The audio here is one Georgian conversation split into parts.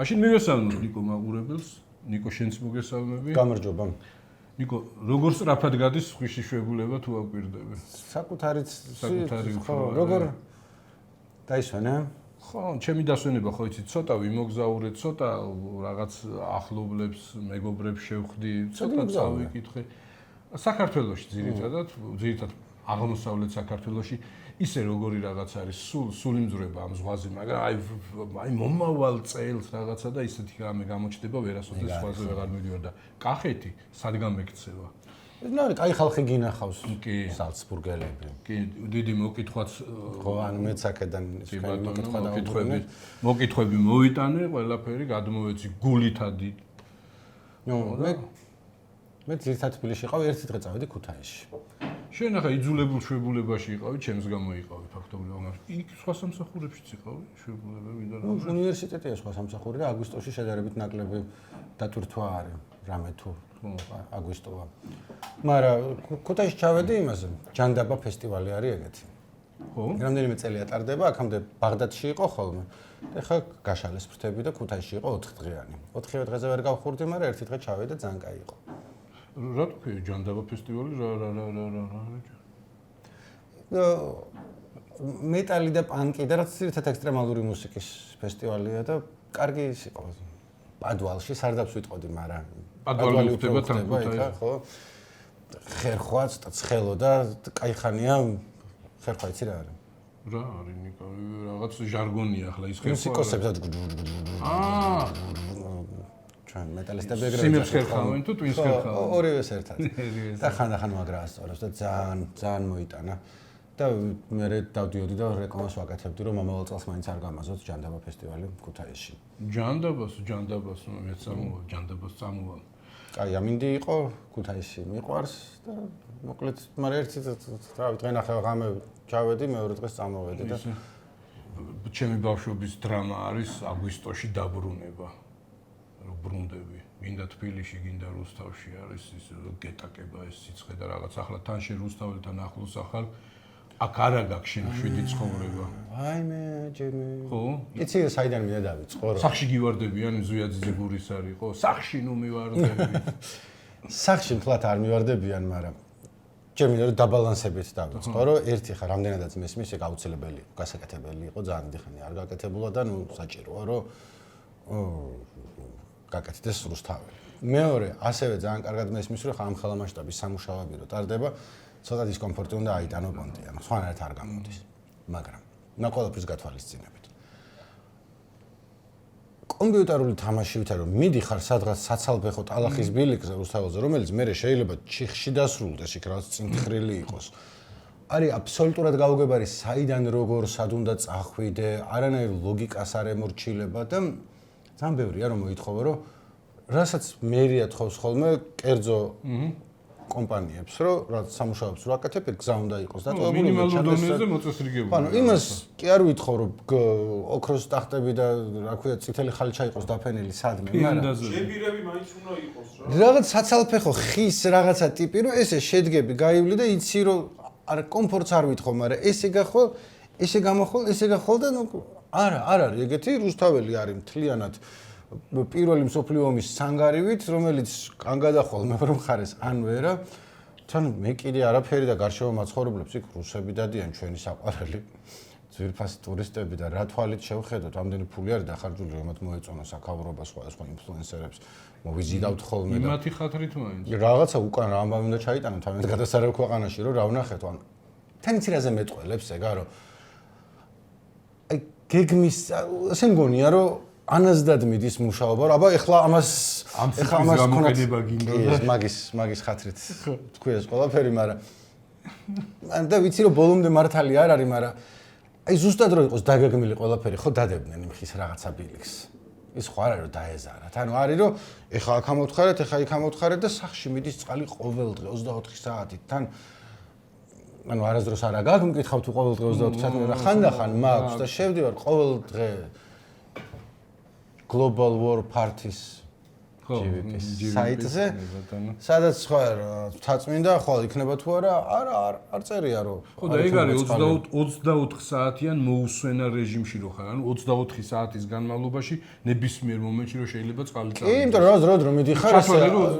მაშინ მივესალმებ ნიკო მაყურებელს, ნიკო შენც მოგესალმები. გამარჯობა. ნიკო, როგორ სწრაფად გადის სხვისი შვებულება თუ აკვირდები? საკუთარი ხო, როგორ დაისვენა? ხო, ჩემი დასვენება ხო იცი, ცოტა ვიმოგზაურე, ცოტა რაღაც ახლობლებს, მეგობრებს შევხვდი, ცოტა წავიკითხე. საქართველოში ძირითადად აღმოსავლეთ საქართველოში ისე როგორი რაღაც არის, სულ იმძვრება ამ ზღვაზე, მაგრამ აი მომავალ წელს რაღაცა და ისეთი რამე გამოჩნდება, ვერასოდეს ზღვაზე ვეღარ მივიდივარ და კახეთი სად გამექცევა? ნუ კაი ხალხი გინახავს. კი, ზალცბურგელები. კი, დიდი მოკითხვაც ხო, ანუ მეც აქედან მოკითხვები მოვიტანე, ყველაფერი გადმოვეცი გულითადი. ნუ მე ძირითადად თბილისში ყავი, ერთი დღე წავედი ქუთაისში. შენ ახლა იძულებულ შვებულებაში იყავი, ჩემს გამო იყავი ფაქტობრივად, მაგრამ იქ სხვა სამსახურებშიც იყავი, შვებულებები და ნუ უნივერსიტეტია სხვა სამსახური და აგვისტოში შედარებით ნაკლები დატვირთვა არის, რამე თუ აგვისტოა. მაგრამ ქუთაისში ჩავედი იმაზე, ჯანდაბა ფესტივალი არის ეგეთი. ხო? რამდენიმე წელია ტარდება, აქამდე ბაღდადში იყო ხოლმე. ეხლა გაშალეს ფრთები და ქუთაისში იყო 4 დღიანი. 4 დღეზე ვერ გავხურდი, მაგრამ ერთი დღე ჩავედი და ძალიან კაი იყო. რა თქვი ჯანდაბა ფესტივალი რა მეტალი და პანკი და რაც ძირითადად ექსტრემალური მუსიკის ფესტივალია და კარგი ის იყო. პადვალში სარდაფს ვიტყოდი, მაგრამ პადვალი ხდება თან ხო? ხერხვაც და ცხელო და კაი ხანია ხერხვა იცი რა არის? რა არის ნიკო, რაღაც ჟარგონია ახლა ის ხერხვა. მუსიკოსებსაც ჩვენ მეტალისტები ეგრევე სიმებს ხერხავენ თუ ტვინს ხერხავენ? ორივეს ერთად. და ხანდახან მაგრა ასწორებს და ძალიან მოიტანა. და მე დავდიოდი და რეკლამას ვაკეთებდი, რომ მომავალ წელს მაინც არ გამაზოთ ჯანდაბა ფესტივალი ქუთაისში. ჯანდაბას მეც წამოვალ, ჯანდაბას წამოვალ. კაი, ამინდი იყო ქუთაისში, მიყვარს და მოკლედ, მაგრამ ერთი თავი დღე ნახევარ ღამე ჩავედი, მეორე დღეს წამოვედი და ჩემი ბავშვობის დრამა არის აგვისტოში დაბრუნება. ბრუნდები, გინდა თბილისში, გინდა რუსთავში არის ის გეტაკება ეს სიცხე და რაღაც ახლა თან შე რუსთაველთან ახლოს ახალ აქ არა გაქვს შენ შვიდი ცხოვრება. აიმე, ჯემი. ხო? იცი საიდან მინდა დავიწყო? სახში გივარდებიან, ზვიაძიძე გურის არის, ხო? სახში ნუ მივარდები. სახში მთლად არ მივარდებიან, მაგრამ ჯემი რომ დაბალანსებით დავიწყო, რომ ერთი ხარ რამდენადაც მესმის, ეგ აუცილებელი იყო, გასაკეთებელი იყო, ძალიან დიდი ხანი არ გაკეთებულა და ნუ საჭიროა, რომ გაკეთდეს რუსთაველი. მეორე, ასევე ძალიან კარგად მესმის, რომ ხალხალა მასშტაბის სამუშაოები რო ტარდება, ცოტა დისკომფორტი უნდა აიტანო პონტი, ანუ სხვანაირად არ გამოდის. მაგრამ ნაკოლაფრის გათვალისწინებით. კომპიუტერული თამაშივითა რომ მიდიხარ სადღაც საცალფეხო ტალახის ბილიკზე რუსთაველზე, რომელიც მე შეიძლება ჩიხში დასრულდეს, იქ რაღაც წინთხრილი იყოს. არის აბსოლუტურად გაუგებარი საიდან როგორ სად უნდა წახვიდე, არანაირ ლოგიკას არ ემორჩილება და ძალიან ბევრია რომ მოითხოვო რომ რასაც მერია თხოვს ხოლმე კერძო კომპანიებს რომ რაც სამუშაოებს რო აკეთებ გზა უნდა იყოს დატოვებული მინიმალურ დონეზე მოწესრიგებული. ანუ იმას კი არ ვითხოვ რომ ოქროს ტახტები და რა ქვია წითელი ხალიჩა იყოს დაფენილი სადმე მაგრამ ჯებირები მაინც უნდა იყოს რა. რაღაც საცალფეხო ხის რაღაცა ტიპი რომ ესე შედგები გაივლი და იცი რომ არ კომფორტს არ ვითხოვ მაგრამ ესე გახვალ ესე გამოხვალ ესე გახვალ და ნუ არა არის ეგეთი რუსთაველი არის მთლიანად პირველი მსოფლიო ომის სანგარივით რომელიც ან გადახვალ მეორე მხარეს ან ვერა თან მე კიდე არაფერი და გარშემო მაცხოვრებლებს იქ რუსები დადიან ჩვენი საყვარელი ძვირფასი ტურისტები და რა თვალით შევხედოთ ამდენი ფული არის დახარჯული რომაც მოეწონა საქაურობა სხვადასხვა ინფლუენსერებს მოვიზიდავთ ხოლმე და იმათი ხათრით მაინც რაღაცა უკან რა ამბავი უნდა ჩაიტანოთ ამით გადასარევ ქვეყანაში რომ რა ვნახეთ ან თან ცირაზე მეტყველებს ეგა რომ აი გეგმის ესე მგონია რომ ანაზდად მიდის მუშაობა რომ აბა ეხლა ამას გამოყენება გინდა მაგის ხათრით თქვი ეს ყველაფერი მაგრამ და ვიცი რომ ბოლომდე მართალი არ არის მაგრამ აი ზუსტად რო იყოს დაგეგმილი ყველაფერი ხო დადებდნენ იმ ხის რაღაცა ბილიქს ის ხო არ არის რომ დაეზარათ ანუ არის რომ ეხლა აქ ამოვთხარეთ ეხლა იქ ამოვთხარეთ და სახში მიდის წყალი ყოველ დღე 24 საათით თან ანუ არასდროს არა გაგმკითხავ თუ ყოველ დღე 24 საათი რა ხანდახან მაქვს და შევდივარ ყოველ დღე Global War Parties საიტზე სადაც სხვა თაწმინდა ხვალ იქნება თუ არა არ წერია რომ ხო და ეგ არის 24 საათიან მოუსვენა რეჟიმში რო ხარ ანუ 24 საათის განმავლობაში ნებისმიერ მომენტში რო შეიძლება წყალი კი იმიტომ რომ რომ მიდიხარ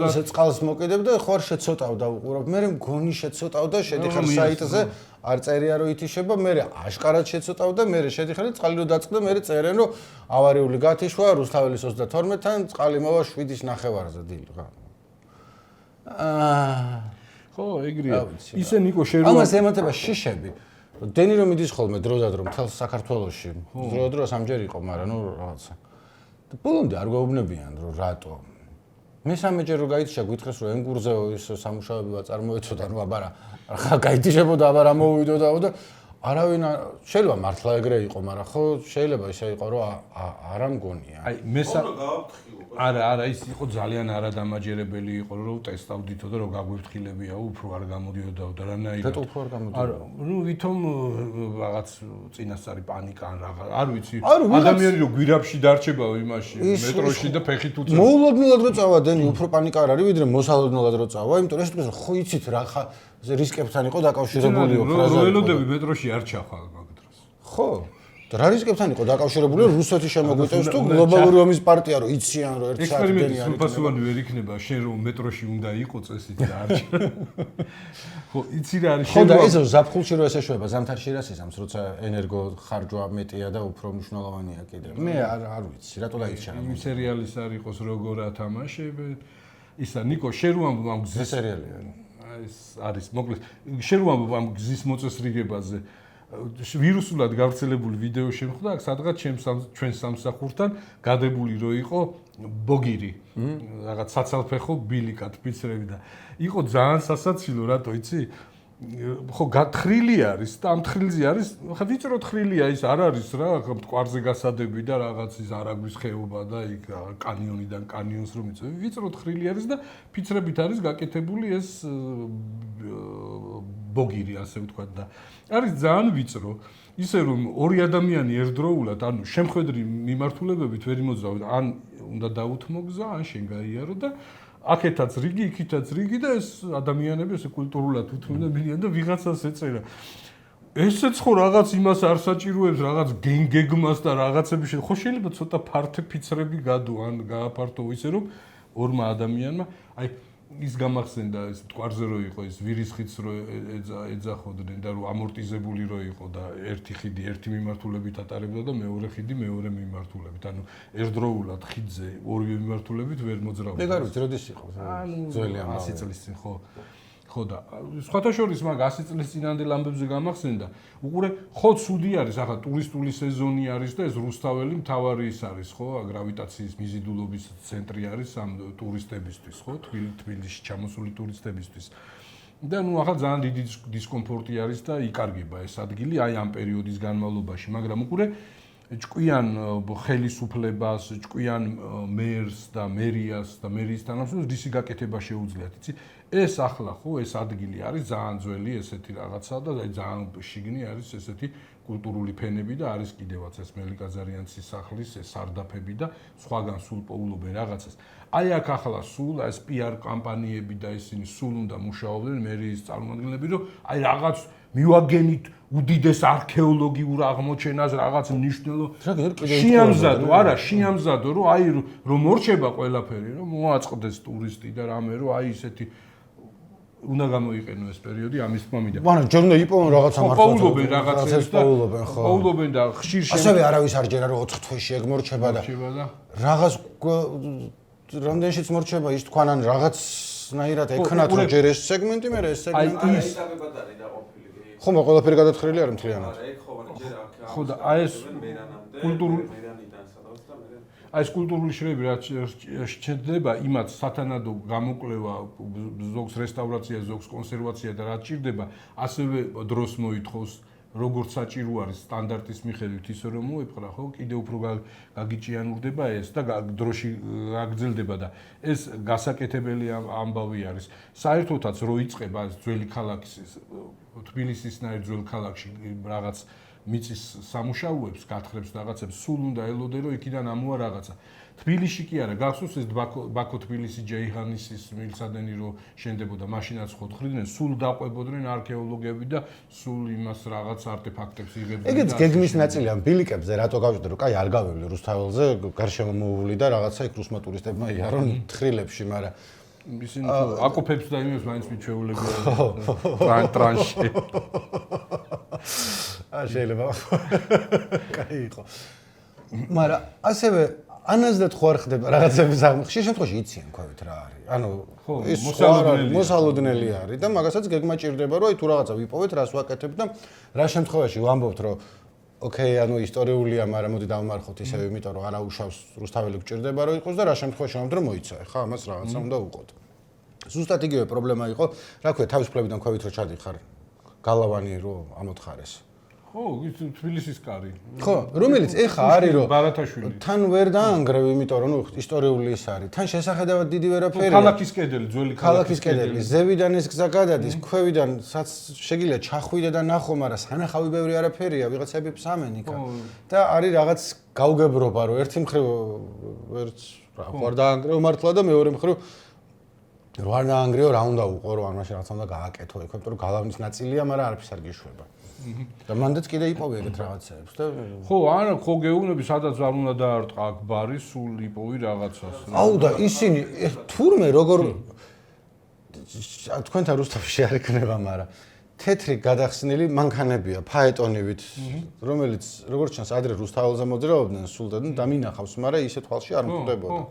ესე წყალს მოკიდებ და ხوار შეცოტავ და უყურებ მე მგონი შეცოტავ და შედიხარ საიტზე არ წერია რომ ითიშება მე აშკარად შეცოტავ და მე შედიხარ და წყალი რო დაწყდა მე წერენ რომ ავარიული გათიშვა რუსთაველის 32-თან წყალი მოვა 7-ის ნახევარზე დილ რა ხო ეგრეა ისე ნიკო შენ რომ ამას ემატება შიშები დენი რომ მიდის ხოლმე დროდადრო მთელ საქართველოში დროდადრო სამჯერ იყო მაგრამ ნუ რაღაცა და ბოლომდე არ გვეუბნებიან რომ რატო მესამეჯერ რო გაითიშა გითხეს რომ ენგურზეო ის სამუშაოები ვაწარმოეცოდა ნუ აბარა ხა გაითიშებოდა აბარა მოვიდოდა და არავინ შეიძლება მართლა ეგრე იყო მაგრამ ხო შეიძლება ისე იყო რომ არ ამგონია აი არა ის იყო ძალიან არადამაჯერებელი იყო რომ ტესტავდითო და რომ გაგვიფრთხილებია უფრო არ გამოდიოდაო და რანაირად რატო უფრო არ გამოდიოდა არა ნუ ვითომ რაღაც წინასწარი პანიკა ან რაღაც არ ვიცი ადამიანი რომ გვირაბში დარჩებაო იმაში მეტროში და ფეხით უწევს მოულოდნელად რო წავა დენი უფრო პანიკა არ არის ვიდრე მოსალოდნელად რო წავა იმიტომ რომ ეს თქვენ ხო იცით რა ხა რისკებთან იყო დაკავშირებულიო ფრაზა რო ელოდები მეტროში არ ჩახვალ მაგ დროს ხო და რა რისკებთან იყო დაკავშირებული რუსეთი შემოგვიწევს თუ გლობალური ომის პარტია რო იციან რომ ერთ საათი დენი არის ექსპერიმენტი ვერ იქნება შენ რომ მეტროში უნდა იყო წესით და არ ხო იცი რა არის ხო და ეს ზაფხულში რო ესეშვება ზამთარში რას ისამს როცა ენერგო ხარჯვა მეტია და უფრო მნიშვნელოვანია კიდე მე არ ვიცი რატო დაიჭრა იმ სერიალის არ იყოს როგორ ათამაშები ისა ნიკო შენ რომ ამ გზის სერიალია ეს არის მოკლედ შენ რომ ამ გზის მოწესრიგებაზე ვირუსულად გავრცელებული ვიდეო შემხვდა აქ სადღაც ჩვენ სამსახურთან გადებული რო იყო ბოგირი რაღაც საცალფეხო ბილიკად ფიცრები და იყო ძალიან სასაცილო რატო იცი ხო გათხრილი არის და ამ თხრილზე არის ხა ვიწრო თხრილია ის არ არის რა მტკვარზე გასადები და რაღაც ის არაგვის ხეობა და იქ კანიონიდან კანიონს რომ იწევი ვიწრო თხრილი არის და ფიცრებით არის გაკეთებული ეს ბოგირი ასე ვთქვათ და არის ძალიან ვიწრო ისე რომ ორი ადამიანი ერთდროულად ანუ შემხედრი მიმართულებებით ვერ იმოძრავენ ან უნდა დაუთმო გზა ან შენ გაიარო და აქეთაც რიგი იქითაც რიგი და ეს ადამიანები ესე კულტურულად უთმობდნენ და ვიღაცას ეწერა ესეც ხო რაღაც იმას არ საჭიროებს რაღაც გეგმას და რაღაცები ხო შეიძლება ცოტა ფართე ფიცრები გადო ან გააფართო ისე რომ ორმა ადამიანმა აი ის გამახსენდა ეს მტკვარზე რო იყო ეს ვირის ხიდს რო ეძახოდნენ და რო ამორტიზებული რო იყო და ერთი ხიდი ერთი მიმართულებით ატარებდა და მეორე ხიდი მეორე მიმართულებით ანუ ერთდროულად ხიდზე ორივე მიმართულებით ვერ მოძრავდა ეგ არ ვიცი როდის იყო ძველი ამბავი 100 წლის წინ ხო და სხვათა შორის მაგ 100 წლის წინანდელ ამბებზე გამახსენდა უყურე ხო ცუდი არის ახლა ტურისტული სეზონი არის და ეს რუსთაველი მთავარი ის არის ხო გრავიტაციის მიზიდულობის ცენტრი არის ამ ტურისტებისთვის ხო თბილისში ჩამოსული ტურისტებისთვის და ნუ ახლა ძალიან დიდი დისკომფორტი არის და იკარგება ეს ადგილი აი ამ პერიოდის განმავლობაში მაგრამ უყურე ჭკვიან ხელისუფლებას, ჭკვიან მერს და მერიას და მერიის თანამშრომლებს რისი გაკეთება შეუძლიათ, იცი? ეს ახლა ხო ეს ადგილი არის ძალიან ძველი ესეთი რაღაცა და ძალიან შიგნი არის ესეთი კულტურული ფენები და არის კიდევაც ეს მელიკაზარიანცის სახლის ეს სარდაფები და სხვაგან სულ პოულობენ რაღაცას. აი აქ ახლა სულ ეს PR კამპანიები და ისინი სულ უნდა მუშაობდნენ მერიის წარმომადგენლები, რომ აი რაღაც მივაგენით უდიდეს არქეოლოგიურ აღმოჩენას რაღაც მნიშვნელო შეამზადო, არა, შეამზადო, რომ აი რომ მორჩება ყველაფერი, რომ მოაწყდეს ტურისტი და რამე, რომ აი ესეთი უნდა გამოიყენო ეს პერიოდი ამის თქმა მინდა. მაგრამ ჯერ უნდა იპოვონ რაღაცა მართლა. პოულობენ რაღაცებს და პოულობენ და ხშირ ასევე არავის არ ჯერა რომ 4 თვეში ეგ მორჩება და რაღაც რამდენშიც მორჩება ის თქვან ან რაღაცნაირად ეკნათ რომ ჯერ ეს სეგმენტი მე ეს სეგმენტი აი ის ეტაპებად არის დაყოფილი. ხომ ყველაფერი გადათხრილი არის მთლიანად. არა, ეგ ხო არა, ჯერ აქ ხო და აი ეს კულტურული მერანიდან სადაც და მე აი ეს კულტურული შრეები რაც შეჭდება იმათ სათანადო გამოკვლევა ზოგს რესტავრაცია, ზოგს კონსერვაცია და რაც ჭირდება, ასევე დროს მოითხოვს როგორც საჭირო არის სტანდარტის მიხედვით ისე რომ მოეპყრა ხო კიდე უფრო გაგიჭიანურდება ეს და დროში გაგრძელდება და ეს გასაკეთებელი ამბავი არის საერთოდაც რო იწყება ძველი ქალაქის თბილისისნაირ ძველ ქალაქში რაღაც მიწის სამუშაოებს გათხრებს რაღაცებს სულ უნდა ელოდე რომ იქიდან ამოა რაღაცა თბილისში კი არა, გახსოვს ეს ბაქო-თბილისი ჯეიჰანისის მილსადენი რო შენდებოდა, მაშინაც ხო თხრიდნენ, სულ დაყვებოდნენ არქეოლოგები და სულ იმას რაღაც არტეფაქტებს იღებდნენ. ეგეც გეგმის ნაწილია, ბილიკებზე რატო გავჭირდა, რომ კაი არ გავივლი რუსთაველზე, გარშემო მოუვლი და რაღაცა იქ რუსმა ტურისტებმა იარონ თხრილებში, მაგრამ ისინი აკოფებს და იმებს მაინც მიჩვეულებია ტრანში. შეიძლება. კაი იყო. მაგრამ ასევე ანაზდათ ხო არ ხდება რაღაცების აღმოჩენა. ხშირ შემთხვევაში იციან ქვევით რა არის. ანუ ის მოსალოდნელი არის და მაგასაც გეგმა ჭირდება, რომ აი თუ რაღაცა ვიპოვეთ, რას ვაკეთებ და რა შემთხვევაში ვამბობთ, რომ ოკეი, ანუ ისტორიულია, მაგრამ მოდი დავმარხოთ ისევ, იმიტომ რომ არაუშავს რუსთაველი გჭირდება რომ იყოს და რა შემთხვევაში ვამბობთ, რომ მოიცავ, ხა ამას რაღაცა უნდა უყოთ. ზუსტად იგივე პრობლემა იყო, რა ქვია, თავისუფლებიდან ქვევით რომ ჩადიხარ გალავანი რომ ამოთხარეს. ხო, თბილისის კარი. ხო, რომელიც ეხა არის რომ ბარათაშვილი. თან ვერ დაანგრევ, იმიტომ რომ ნუ ისტორიული ის არის. თან შესახედავად დიდი ვერაფერია. ქალაქის კედელი, ძველი ქალაქის კედელი, ზევიდან ეს გზა გადადის, ქვევიდან საც შეგიძლია ჩახვიდე და ნახო, მაგრამ სანახავი ბევრი არაფერია, ვიღაცები ფსამენ იქა. და არის რაღაც გაუგებრობა, რომ ერთი მხრივ ვერც რა დაანგრევ მართლა და მეორე მხრივ რო არ დაანგრევ, რა უნდა უყო, რომ ამაში რაღაც უნდა გააკეთო, იქ იმიტომ რომ გალავნის ნაწილია, მაგრამ არაფერს არ გიშვება. და მანდაც კიდე იპოვე ეგეთ რაღაცებს და ხო, არა, ხო გეუბნები, სადაც არ უნდა დაარტყა აქ ბარი, სულ იპოვი რაღაცას. აუ და ისინი თურმე როგორ თქვენთან რუსთავში არ ეკნება, მაგრამ თეთრი გადახსნილი მანქანებია, ფაეტონივით, რომელიც როგორც ჩანს ადრე რუსთაველზე მოძრაობდნენ სულ და დამინახავს, მაგრამ ისე თვალში არ მკვდებოდა.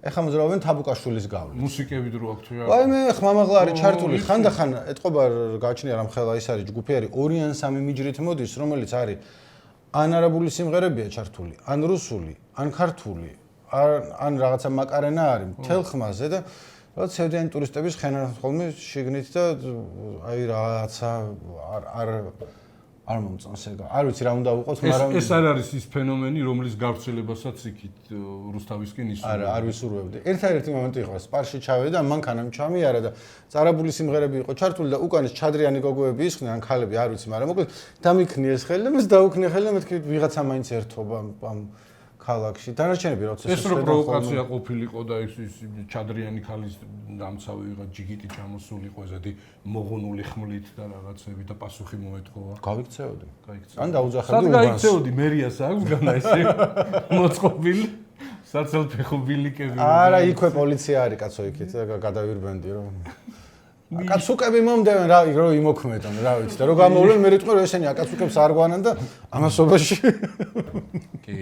ეხლა მოძრაობენ თაბუკაშვილის გავლით. მუსიკები დრო აქვს რა. ვაიმე, ხმამაღლა არის ჩართული, ხანდახან ეთყობა გააჩნია რამ ხელა ის არის ჯგუფი არის 2 ან 3 მიჯრით მოდის, რომელიც არის ან არაბული სიმღერებია ჩართული, ან რუსული, ან ქართული, ან რაღაცა მაკარენა არის მთელ ხმაზე და რაღაც სევდიანი ტურისტების ხენა ხოლმე შიგნით და აი რაღაცა არ მომწონს ეგ. არ ვიცი რა უნდა უყოს, მაგრამ ეს არ არის ის ფენომენი, რომლის გავრცელებასაც იქით რუსთავისკენ ისურვებდი. არა, არ ვისურვებდი. ერთ-ერთი მომენტი იყო, სპარში ჩავედი და მანქანამ ჩამიარა და წარაბული სიმღერები იყო ჩართული და უკანეს ჩადრიანი გოგოები ისხდნენ, ან ქალები, არ ვიცი, მაგრამ მოკლედ დამიქნიეს ხელი და მას დაუქნია ხელი და მეთქი ვიღაცა მაინც ერთობა ამ ქალაქში. დანარჩენები როცა ეს რო პროვოკაცია ყოფილიყო და ის ჩადრიანი ქალის დამცავი ვიღაც ჯიგიტი ჩამოსულიყო, ესეთი მოღუნული ხმლით და რაღაცები და პასუხი მოეთხოვა. გავიქცეოდი. გაიქცეოდი. ან დაუძახებდი სად უბანს. გაიქცეოდი მერიას აქვს განა ესე მოწყობილი საცალფეხო ბილიკები. არა, იქვე პოლიცია არის კაცო იქით და გადავირბენდი რომ აკაცუკები მომდევენ რა იმოქმედონ რა ვიცი და რო გამოვლენ მე რიტყვი რომ ესენი აკაცუკებს არ გვანან და ამასობაში კი.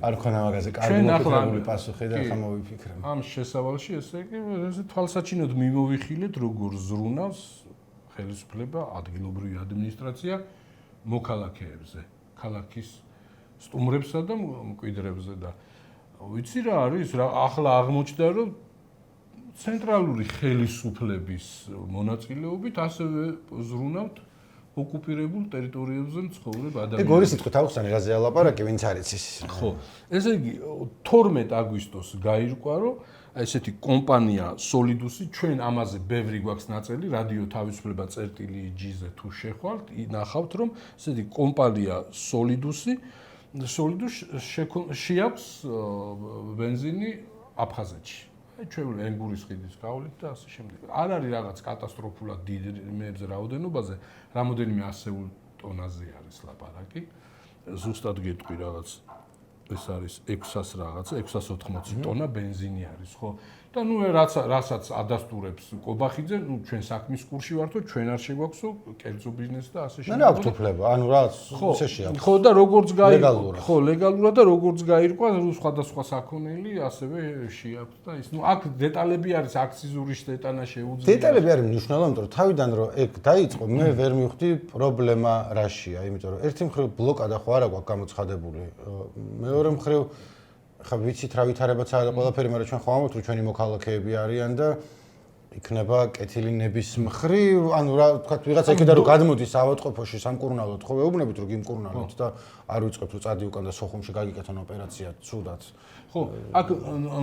არ ქონა მაგაზე კარგი მოფიქრებული პასუხი და ხა მოვიფიქრე. ამ შესავალში ესე იგი ესე თვალსაჩინოდ მიმოვიხილეთ როგორ ზრუნავს ხელისუფლება, ადგილობრივი ადმინისტრაცია მოქალაქეებზე, ქალაქის სტუმრებსა და მკვიდრებზე და ვიცი რა არის, რა ახლა აღმოჩნდა რომ ცენტრალური ხელისუფლების მონაწილეობით ასევე ზრუნავთ ოკუპირებულ ტერიტორიებზე მცხოვრებ ადამიანებს. ეგ ორი სიტყვით ავხსნე ღაზე ალაპარაკი, ვინც არის ის. ხო. ესე იგი 12 აგვისტოს გაირკვა, რომ ესეთი კომპანია Solidus-ი ჩვენ ამაზე ბევრი გვაქვს ნაწელი, რადიო თავისუფლება წერტილი G-ზე თუ შეხვალთ, ნახავთ რომ ესეთი კომპანია Solidus-ი შეაქვს ბენზინი აფხაზეთში. ჩვეულებრივ ენგურის ხიდის გავლით და ასე შემდეგ. არ არის რაღაც კატასტროფულად დიდი მეებზე რაოდენობაზე, რამოდენიმე ასეულ ტონაზე არის ლაპარაკი. ზუსტად გეტყვი რაღაც ეს არის 600 რაღაცა, 680 ტონა ბენზინი არის, ხო? და ნუ რასაც ადასტურებს კობახიძე, ნუ ჩვენ საქმის კურსში ვართო, ჩვენ არ შეგვაქვსო კერძო ბიზნესი და ასე შემდეგ. მე რა აქვს უფლება, ანუ რაღაც ისე შეაქვს. ხო და როგორც გაირკვა, ხო, ლეგალურად და როგორც გაირკვა, სხვადასხვა საქონელი ასევე შეაქვს და ის, ნუ აქ დეტალები არის, აქციზური შეტანა შეუძლია. დეტალები არის მნიშვნელოვანი, იმიტომ რომ თავიდან რომ ეგ დაიწყო, მე ვერ მივხვდი პრობლემა რაშია, იმიტომ რომ ერთი მხრივ ბლოკადა ხო არა გვაქვს გამოცხადებული. მეორე მხრივ ხა ვიცით რა ვითარებაცაა და ყველაფერი, მაგრამ ჩვენ ხო ამბობთ რომ ჩვენი მოქალაქეები არიან და იქნება კეთილი ნების მხრივ, ანუ რა თქვა ვიღაცა იქიდან რომ გადმოდის ავადმყოფოში სამკურნალოდ, ხო ვეუბნებით რომ გიმკურნალოთ და არ ვიწყებთ რომ წადი უკან და სოხუმში გაგიკეთონ ოპერაცია ცუდად. ხო, აქ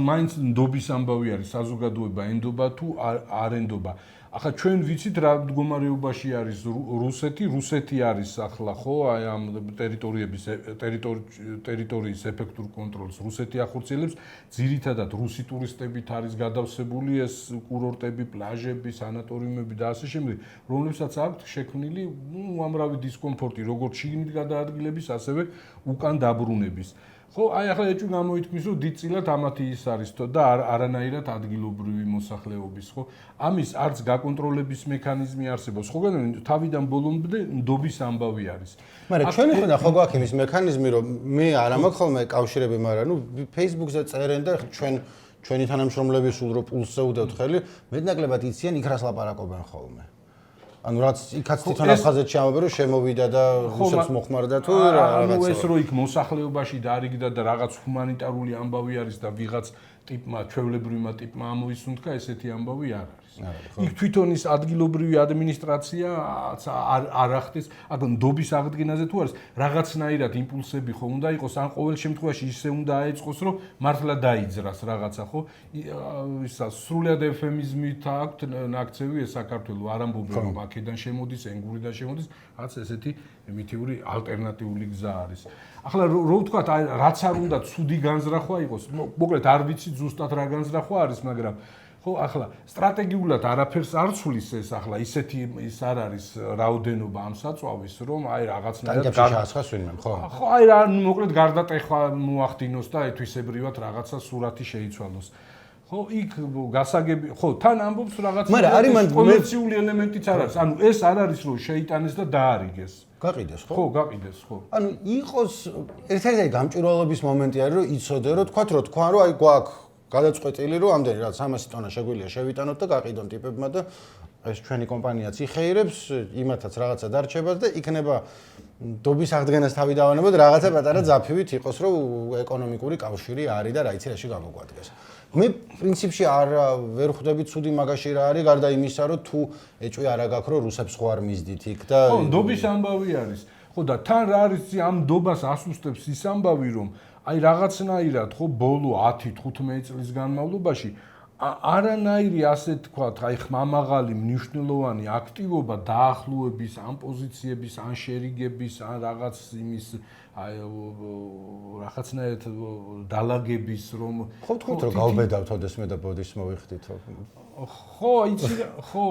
მაინც ნდობის ამბავი არის, საზოგადოება ენდობა თუ არ ენდობა. ახლა ჩვენ ვიცით რა მდგომარეობაში არის რუსეთი არის ახლა ხო აი ამ ტერიტორიის ეფექტურ კონტროლს რუსეთი ახორციელებს ძირითადად რუსი ტურისტებით არის გადავსებული ეს კურორტები, პლაჟები, სანატორიუმები და ასე შემდეგ რომლებსაც აქვთ შექმნილი უამრავი დისკომფორტი როგორც შიგნით გადაადგილების ასევე უკან დაბრუნების ხო აი ახლა ეჭვი გამოითქმის რომ დიდწილად ამათი ის არის თო და არანაირად ადგილობრივი მოსახლეობის ხო ამის არც გაკონტროლების მექანიზმი არსებობს ხოლმე თავიდან ბოლომდე ნდობის ამბავი არის მაგრამ ჩვენი ხოდა ხო გვაქვს იმის მექანიზმი რომ მე არ მაქვს ხოლმე კავშირები მაგრამ ნუ Facebook-ზე წერენ და ჩვენი თანამშრომლები სულ რო პულსზე უდევთ ხელი მეტნაკლებად იციან იქ რას ლაპარაკობენ ხოლმე ანუ რაც იქაც თვითონ აფხაზეთში ამბობენ რომ შემოვიდა და რუსებს მოხმარდა თუ რაღაცა ანუ ეს რო იქ მოსახლეობაში დაარიგდა და რაღაც ჰუმანიტარული ამბავი არის და ვიღაც ტიპმა ჩვეულებრივმა ტიპმა ამოისუნთქა ესეთი ამბავი არ არის იქ თვითონ ის ადგილობრივი ადმინისტრაცია არ ახდენს აქ ნდობის აღდგენაზე თუ არის რაღაცნაირად იმპულსები ხო უნდა იყოს ან ყოველ შემთხვევაში ისე უნდა აეწყოს რომ მართლა დაიძრას რაღაცა ხო ისა სრულად ეფემიზმით აქვთ ნაქცევი ეს საქართველოს არ ამბობენ რომ აქედან შემოდის ენგურიდან შემოდის რაც ესეთი მითიური ალტერნატიული გზა არის ახლა რო ვთქვათ რაც არ უნდა ცუდი განზრახვა იყოს მოკლედ არ ვიცი ზუსტად რა განზრახვა არის მაგრამ ხო ახლა სტრატეგიულად არაფერს არ ცulis ეს ახლა ისეთი ის არ არის რაოდენობა ამ საწვავის რომ აი რაღაცნაირად გაჩასხას ვინმე ხო ხო აი რა მოკლედ გარდატეხვა მოახდინოს და ეთვისებრივად რაღაცა სურათი შეიცვალოს ხო იქ გასაგები ხო თან ამბობს რაღაც კომერციული ელემენტიც არ არის ანუ ეს არ არის რომ შეიტანეს და დაარიგეს გაყიდეს ხო ხო გაყიდეს ხო ანუ იყოს ერთ-ერთი გამჭვირვალობის მომენტი არის რომ იცოდე რომ თქვათ რომ თქვა რომ აი გვაქვს გადაწყვეტილი რომ ამდენი რაც 300 ტონა შეგვიძლია შევიტანოთ და გაყიდონ ტიპებმა და ეს ჩვენი კომპანიაც იხეირებს იმათაც რაღაცა დარჩებას და იქნება ნდობის აღდგენას თავი დავანებოთ რაღაცა პატარა ძაფივით იყოს რომ ეკონომიკური კავშირი არის და რა იცი რაში გამოგვადგეს მე პრინციპში ვერ ხვდები ცუდი მაგაში რა არის გარდა იმისა რომ თუ ეჭვი არა გაქვს რომ რუსებს ხო არ მისდით იქ და ხო ნდობის ამბავი არის ხო და თან რა არის ამ ნდობას ასუსტებს ის ამბავი რომ აი რაღაცნაირად ხო ბოლო 10-15 წლის განმავლობაში არანაირი ასე თქვათ აი ხმამაღალი მნიშვნელოვანი აქტივობა დაახლოების ამ პოზიციების ან შერიგების ან რაღაც იმის აი რაღაცნაირად დალაგების რომ ხო თქვით რომ გავბედავთ ოდესმე და ბოდის მოვიხდით ხო იცი ხო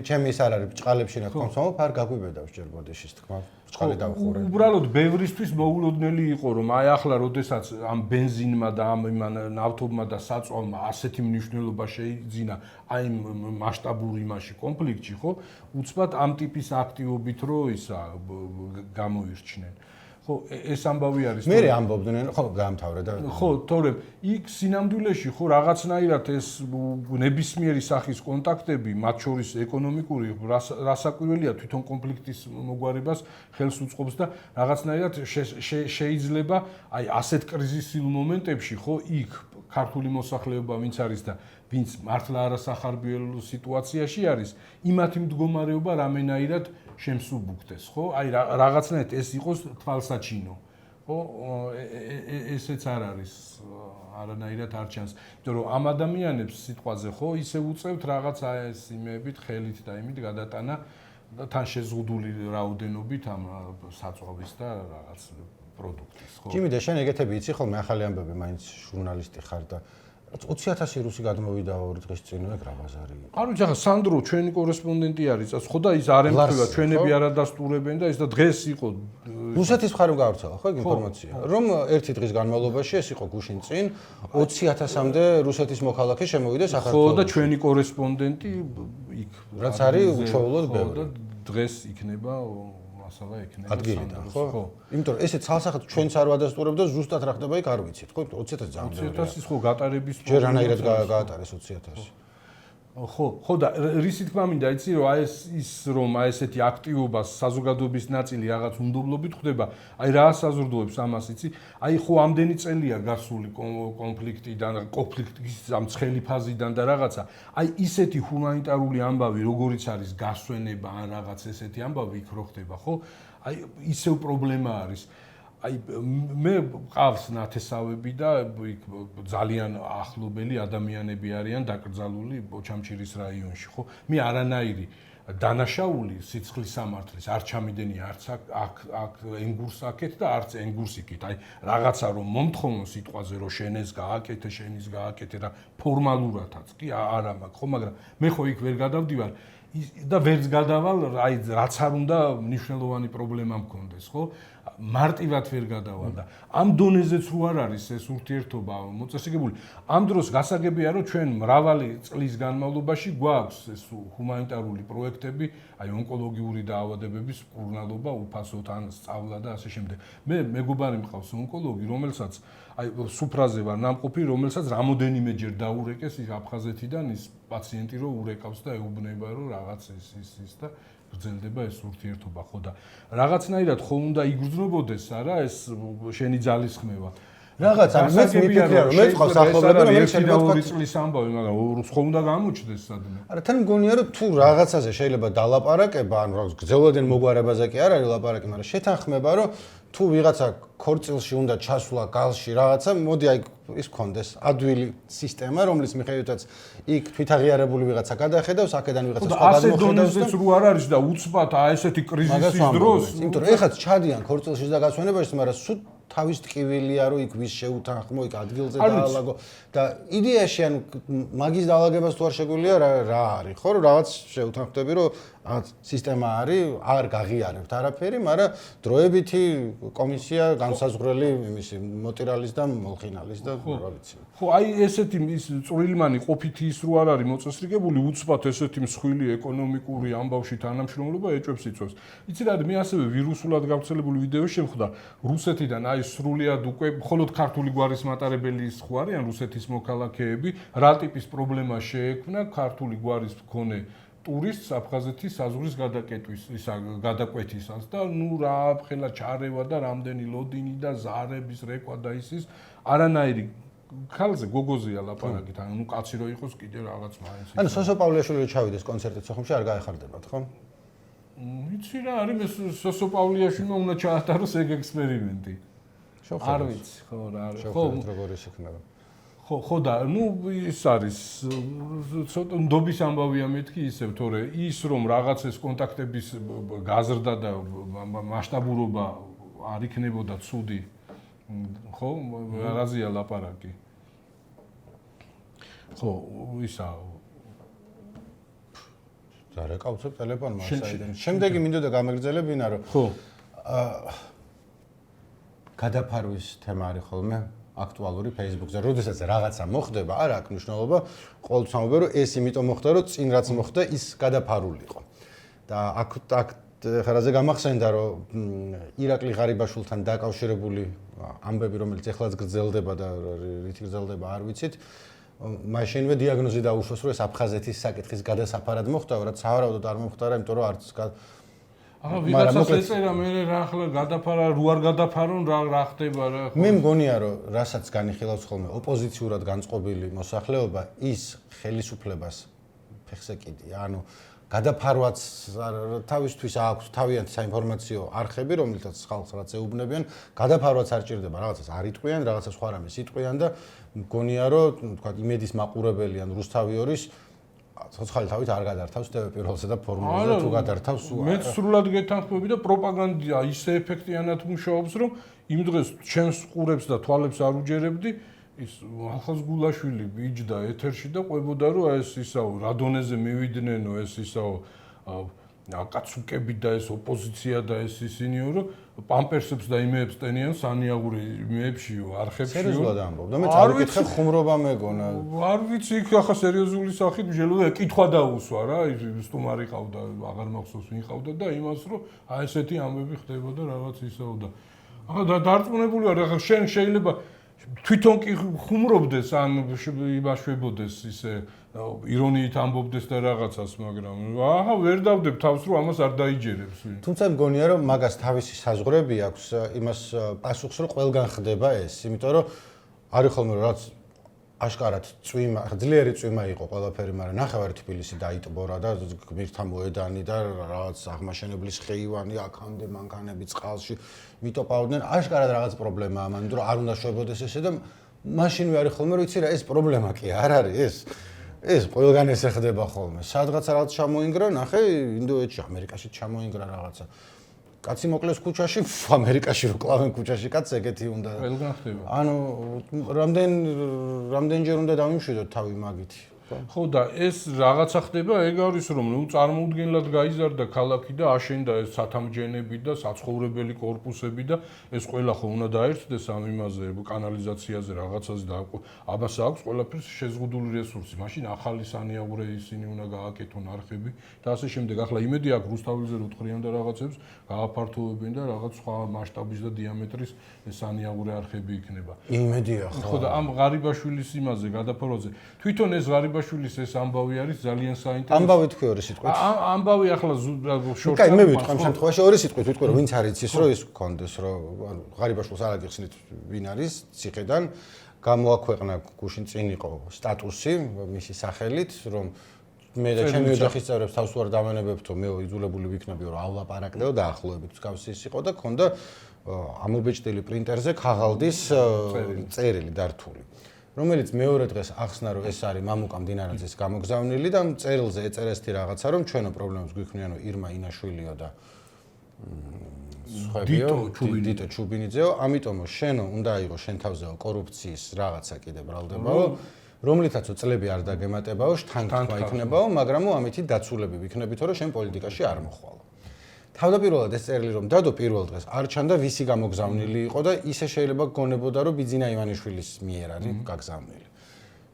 ჩემი ის არ არის ბჭყალებში რა თქმა უნდა არ გაგვიბედავს ჯერ ბოდიშის თქმა ბჭყალი დავხურე უბრალოდ ბევრისთვის მოულოდნელი იყო რომ აი ახლა როდესაც ამ ბენზინმა და ამ ნავთობმა და საწვავმა ასეთი მნიშვნელობა შეიძინა აი მასშტაბური იმაში კონფლიქტში ხო უცბად ამ ტიპის აქტივობით რო ისა გამოირჩნენ ხო ეს ამბავი არის მე ამბობდნენ ხო გაამთავრე და ხო თორემ იქ სინამდვილეში ხო რაღაცნაირად ეს ნებისმიერი სახის კონტაქტები მათ შორის ეკონომიკური რასაკვირველია თვითონ კონფლიქტის მოგვარებას ხელს უწყობს და რაღაცნაირად შეიძლება აი ასეთ კრიზისულ მომენტებში ხო იქ ქართული მოსახლეობა ვინც არის და ვინც მართლა არასახარბიელო სიტუაციაში არის იმათი მდგომარეობა რამენაირად შემსუბუქდეს ხო აი რაღაცნაირად ეს იყოს თვალსაჩინო ხო ესეც არ არის არანაირად არ ჩანს იმიტომ რომ ამ ადამიანებს სიტყვაზე ხო ისე უწევთ რაღაც ეს იმებით ხელით და იმით გადატანა და თან შეზღუდული რაოდენობით ამ საწვავის და რაღაც პროდუქტის ხო ჯიმი და შენ ეგეთები იცი ხოლმე ახალი ამბები მაინც ჟურნალისტი ხარ და 20,000 რუსი გადმოვიდა 2 დღის წინ ეგ რა ბაზარი იყო არ ვიცი ახლა სანდრო ჩვენი კორესპონდენტი არის ხო და ის არ ემთხვევა ჩვენები არადასტურებენ და ის და დღეს იყო რუსეთის მხარემ გავრცელა ხო ეგ ინფორმაცია რომ ერთი დღის განმავლობაში ეს იყო გუშინ წინ 20,000-მდე რუსეთის მოქალაქე შემოვიდა საქართველოში ხო და ჩვენი კორესპონდენტი იქ რაც არის უჩვეულოდ ბევრი და დღეს იქნება მასალა იქნება ადგილიდან ხო? იმიტომ რომ ესე ცალსახად ჩვენც არ ვადასტურებ და ზუსტად რა ხდება იქ არ ვიცით ხო? 20,000 ძალიან ბევრია. 20,000 ხო გატარების ჯერ რანაირად გაატარეს 20,000. ხო და რისი თქმა მინდა იცი რომ აი ის რომ აი ესეთი აქტივობა საზოგადოების ნაწილი რაღაც უნდობლობით ხდება აი რა საზრდოებს ამას იცი აი ხო ამდენი წელია გასული კონფლიქტის ამ ცხელი ფაზიდან და რაღაცა აი ისეთი ჰუმანიტარული ამბავი როგორიც არის გასვენება ან რაღაც ესეთი ამბავი იქ რო ხდება ხო აი ისევ პრობლემა არის აი მე ყავს ნათესავები და ძალიან ახლობელი ადამიანები არიან დაკრძალული ოჩამჩირის რაიონში, ხო? მე არანაირი დანაშაული სიცხლის სამართლის არ ჩამიდენი არც აქ ენგურს აქეთ და არც ენგურს იქით. აი რაღაცა რომ მომთხოვნო სიტყვაზე რომ შენ ეს გააკეთე, შენ ის გააკეთე და ფორმალურადაც კი არა მაქვს, ხო, მაგრამ მე ხო იქ ვერ გადავდივარ და ვერც გადავალ, აი რაც არ უნდა მნიშვნელოვანი პრობლემა მქონდეს, ხო? მარტივად ვერ გადავალ და ამ დონეზეც რო არ არის ეს ურთიერთობა მოწესრიგებული. ამ დროს გასაგებია რომ ჩვენ მრავალი წლის განმავლობაში გვაქვს ეს ჰუმანიტარული პროექტები, აი ონკოლოგიური დაავადებების მკურნალობა, უფასოდ ან სწავლა და ასე შემდეგ. მე მეგობარი მყავს ონკოლოგი, რომელსაც აი სუფრაზე ვარ ნამყოფი, რომელსაც რამოდენიმეჯერ დაურეკეს ის აფხაზეთიდან ის პაციენტი რო ურეკავს და ეუბნება რომ რაღაც ის და გრძელდება ეს ურთიერთობა, ხო და რაღაცნაირად ხო უნდა იგრძნობოდეს არა ეს შენი ძალისხმევა. რაღაც ამას მიფიქრია რომ მე ხავს ახლობლები რომელიც შეიძლება თქვა 2 წლის ამბავი, მაგრამ ხო უნდა გამოჩნდეს სადმე. არა თან მგონია რომ თუ რაღაცაზე შეიძლება დალაპარაკება, ან რაღაც გრძელვადენ მოგვარებაზე კი არ არის ლაპარაკი, მაგრამ შეთანხმება რომ თუ ვიღაცა ქორწილში უნდა ჩასვლა გალში რაღაცა, მოდი აი ის გქონდეს ადვილი სისტემა, რომლის მიხედვითაც იქ თვითაღიარებული ვიღაცა გადახედავს, აქედან ვიღაცა სხვა გადმოხედავს. ასე დონეზეც რო არ არის და უცბად ესეთი კრიზისის დროს, იმიტომ რომ ეხაც ჩადიან ქორწილში და გასვენებაში, მაგრამ სულ თავის ტკივილია რომ იქ ვის შეუთანხმო, იქ ადგილზე დაალაგო და იდეაში ან მაგის დაალაგებას თუ არ შეგვიძლია რა არის, ხო, რომ რაღაც შეუთანხმდები, რომ რაღაც სისტემა არის, არ გაღიარებთ არაფერი, მაგრამ დროებითი კომისია განსაზღვრელი იმისი მოტირალის და მოლხინალის და რა ვიცი. ხო, აი ესეთი ის წვრილმანი ყოფითი ის რო არ არის მოწესრიგებული, უცბად ესეთი მსხვილი ეკონომიკური ამბავში თანამშრომლობა ეჭვებს იწვევს. იცი რა, მე ასევე ვირუსულად გავრცელებული ვიდეო შემხვდა რუსეთიდან, აი სრულიად უკვე მხოლოდ ქართული გვარის მატარებელი ის ხო არიან რუსეთის მოქალაქეები, რა ტიპის პრობლემა შეექმნა ქართული გვარის მქონე ტურისტს აფხაზეთის საზღვრის გადაკვეთისას და ნუ რა ხელა ჩარევა და რამდენი ლოდინი და ზარების რეკვა და ისის არანაირი ხალხზე გოგოზია ლაპარაკით, ანუ ნუ კაცი რო იყოს კიდე რაღაც მაინც. ანუ სოსო პავლიაშვილი ჩავიდეს კონცერტით სოხუმში არ გაეხარდებათ, ხო? ვიცი რა არის მე სოსო პავლიაშვილმა უნდა ჩაატაროს ეგ ექსპერიმენტი. არ ვიცი, ხო რა არის. ხო, როგორი შექმნება. ხო და ნუ ის არის ცოტა ნდობის ამბავია მეთქი ისევ, თორე ის რომ რაღაცის კონტაქტების გაზრდა და მასშტაბურობა არ იქნებოდა ცუდი, ხო, რაზეა ლაპარაკი. ხო, ისაა. ზარეკავცებ ტელეფონმა საიდან. შემდეგი მინდოდა გამეგრძელებინა, რომ ხო. გადაფარვის თემა არის ხოლმე აქტუალური Facebook-ზე. როდესაც რაღაცა მოხდება, არ აქვს მნიშვნელობა, ყოველთვის ამბობენ, რომ ეს იმიტომ მოხდა, რომ წინ რაც მოხდა, ის გადაფარულიყო. და აქ ხარაზე გამახსენდა, რომ ირაკლი ღარიბაშვილთან დაკავშირებული ამბები, რომელიც ეხლაც გრძელდება და რითი გრძელდება, არ ვიცით. მაშინვე დიაგნოზი დაუშვეს, რომ ეს აფხაზეთის საკითხის გადასაფარად მოხდა, რაც სავარაუდოდ არ მომხდარა, იმიტომ რომ არც ვიღაცას ეწერა მე რა ახლა გადაფარა, რო არ გადაფარონ რა ხდება რა. მე მგონია რომ რასაც განიხილავს ხოლმე ოპოზიციურად განწყობილი მოსახლეობა ის ხელისუფლებას ფეხზე კიდია. ანუ გადაფარვაც თავისთვის აქვს თავიანთი საინფორმაციო არხები, რომელთაც ხალხს რაც ეუბნებიან, გადაფარვაც არ ჭირდება, რაღაცას არ იტყვიან, რაღაცას სხვა რამეს იტყვიან და მგონია რომ თქვა იმედის მაყურებელი ან რუსთავი ორის ცოცხალი თავით არ გადართავს TV1-ზე და ფორმულაზე თუ გადართავს მე სრულად გეთანხმები და პროპაგანდა ისე ეფექტიანად მუშაობს რომ იმ დღეს ჩემს ყურებს და თვალებს არ უჯერებდი ის ახალს გულაშვილი იჯდა ეთერში და ყვებოდა რომ ეს ისაო რადონეზე მივიდნენ ეს ისაო აკაცუკები და ეს ოპოზიცია და ეს ისინიო რომ პამპერსებს და იმეებს ტენიან სანიაღური იმეებშიო არხებშიო სერიოზულად ამბობ და მე წავიკითხე ხუმრობა მეგონა არ ვიცი იქ ახლა სერიოზული სახით მჟელოდა კითხვა დაუსვა რა სტუმარი ყავდა აღარ მახსოვს ვინ ყავდა და იმას რომ აი ესეთი ამბები ხდებოდა რაღაც ისაო და ახლა დარწმუნებული ვარ ახლა შენ შეიძლება თვითონ კი ხუმრობდეს ან იმაშვებოდეს ისე ირონიით ამბობდეს და რაღაცას მაგრამ აჰა ვერ დავდებ თავს რომ ამას არ დაიჯერებს ვინ თუმცა მგონია რომ მაგას თავისი საზღვრები აქვს იმას პასუხს რომ ყველგან ხდება ეს იმიტომ რომ არის ხოლმე რაც აშკარად წვიმა, ძლიერი წვიმა იყო ყველაფერი, მაგრამ ნახევარი თბილისი დაიტბორა და გმირთა მოედანი და რაღაც აღმაშენებლის ხეივანი, აქამდე მანქანები წყალში მიტოპავდნენ. აშკარად რაღაც პრობლემაა, მან რომ არ უნდა შვებოდეს ესე და მაშინ ვარ ხოლმე რომ იცი რა ეს პრობლემა კი არ არის ეს ყველგან ესე ხდება ხოლმე. სადღაც რაღაც ჩამოინგრა, ნახე ინდოეთში, ამერიკაში ჩამოინგრა რაღაცა. კაცი მოკლეს ქუჩაში, ამერიკაში რო კლავენ ქუჩაში, კაცს ეგეთი უნდა. ყველგან ხდება. ანუ რამდენჯერ უნდა დავიმშვიდოთ თავი მაგითი. ხო და ეს რაღაცა ხდება, ეგ არის რომ ნუ წარმოუდგენლად გაიზარდა ქალაქი და აშენდა ეს სათამჯენები და საცხოვრებელი კორპუსები და ეს ყველა ხო უნდა დაერთდეს ამ იმაზე, კანალიზაციაზე, რაღაცაზე და ამას აქვს ყველაფერს შეზღუდული რესურსი. მაშინ ახალი სანიაღურე ისინი უნდა გააკეთონ არხები და ასე შემდეგ. ახლა იმედი აქვს რუსთაველზე რო თხრიან და რაღაცებს გააფართოვებენ და რაღაც სხვა მასშტაბის და დიამეტრის სანიაღურე არხები იქნება. იმედია ხო. ხო და ამ ღარიბაშვილის იმაზე გადაფოროზე თვითონ ეს ღარიბაშვილის ეს ამბავი არის ძალიან საინტერესო. ამბავი თქვი ორი სიტყვით. ამბავი ახლა შორს. კაი, მე ვიტყვი ამ შემთხვევაში ორი სიტყვით ვიტყვი რომ ვინც არ იცის რომ ის გქონდეს რომ ღარიბაშვილს არ აგიხსნით ვინ არის ციხედან გამოაქვეყნა გუშინ წინ იყო სტატუსი მისი სახელით რომ მე და ჩემი ოჯახის წევრებს თავს უარ დამანებებთო მე იძულებული ვიქნებიო რომ ავლაპარაკდეო და ახლოებით მსგავსი ის იყო და ქონდა ამობეჭდილი პრინტერზე ქაღალდის წერილი დართული რომელიც მეორე დღეს ახსნა რომ ეს არის მამუკა მდინარაძის გამოგზავნილი და წერილზე ეწერა ესეთი რაღაცა რომ ჩვენო პრობლემებს გვიქმნიანო ირმა ინაშვილიო და დიტო ჩუბინიძეო ამიტომო შენო უნდა აიღო შენ თავზეო კორუფციის რაღაცა კიდე ბრალდებაო რომლითაც წლები არ დაგემატებაო შთანხმება იქნებაო მაგრამ ამითი დაცულები ვიქნებით რომ შენ პოლიტიკაში არ მოხვალო თავდაპირველად ეს წერილი რომ დადო პირველ დღეს არ ჩანდა ვისი გამოგზავნილი იყო და ისე შეიძლება გგონებოდა რომ ბიძინა ივანიშვილის მიერ არის გაგზავნილი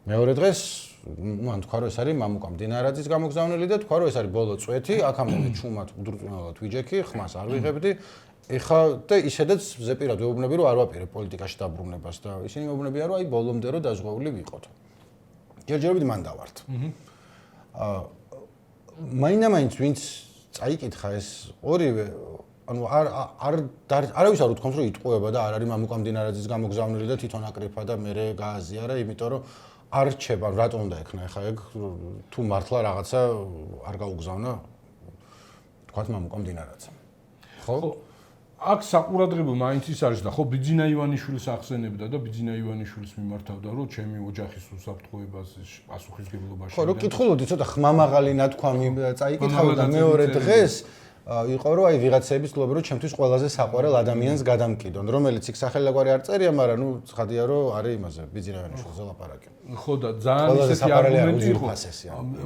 მეორე დღეს მან თქვა რომ ეს არის მამუკა მდინარაძის გამოგზავნილი და თქვა რომ ეს არის ბოლო წვეთი აქამდე მე ჩუმად უდრუწმუნად ვიჯექი ხმას არ ვიღებდი ეხა და ისედაც ზეპირად ვეუბნები რომ არ ვაპირებ პოლიტიკაში დაბრუნებას და ისინი მეუბნებიან რომ აი ბოლომდე რომ დაზღვეული ვიყოთ ჯერჯერობით მან დავართ მაინც ვინც წაიკითხა ეს ორივე ანუ არავის არ უთქვამს რომ იტყუება და არ არის მამუკა მდინარაძის გამოგზავნილი და თვითონ აკრიფა და მე გააზიარა იმიტომ რომ არ რჩება რატომ უნდა ექნა ეხა ეგ თუ მართლა რაღაცა არ გაუგზავნა თქვათ მამუკა მდინარაძე ხო აქ საყურადღებო მაინც ის არის და ხო ბიძინა ივანიშვილის ახსენებდა და ბიძინა ივანიშვილის მიმართავდა რომ ჩემი ოჯახის უსაფრთხოებას პასუხისგებლობაში ხო რო კითხულობდი ცოტა ხმამაღალი ნათქვამი წაიკითხავდა და მეორე დღეს იყო რომ აი ვიღაცების ცდილობენ რომ ჩემთვის ყველაზე საყვარელ ადამიანს გადამკიდონ რომელიც იქ სახელგვარი არ წერია მაგრამ ნუ ცხადია რომ არის იმაზე ბიძინა ივანიშვილზე ლაპარაკი ხო და ძალიან ისეთი არგუმენტი იყო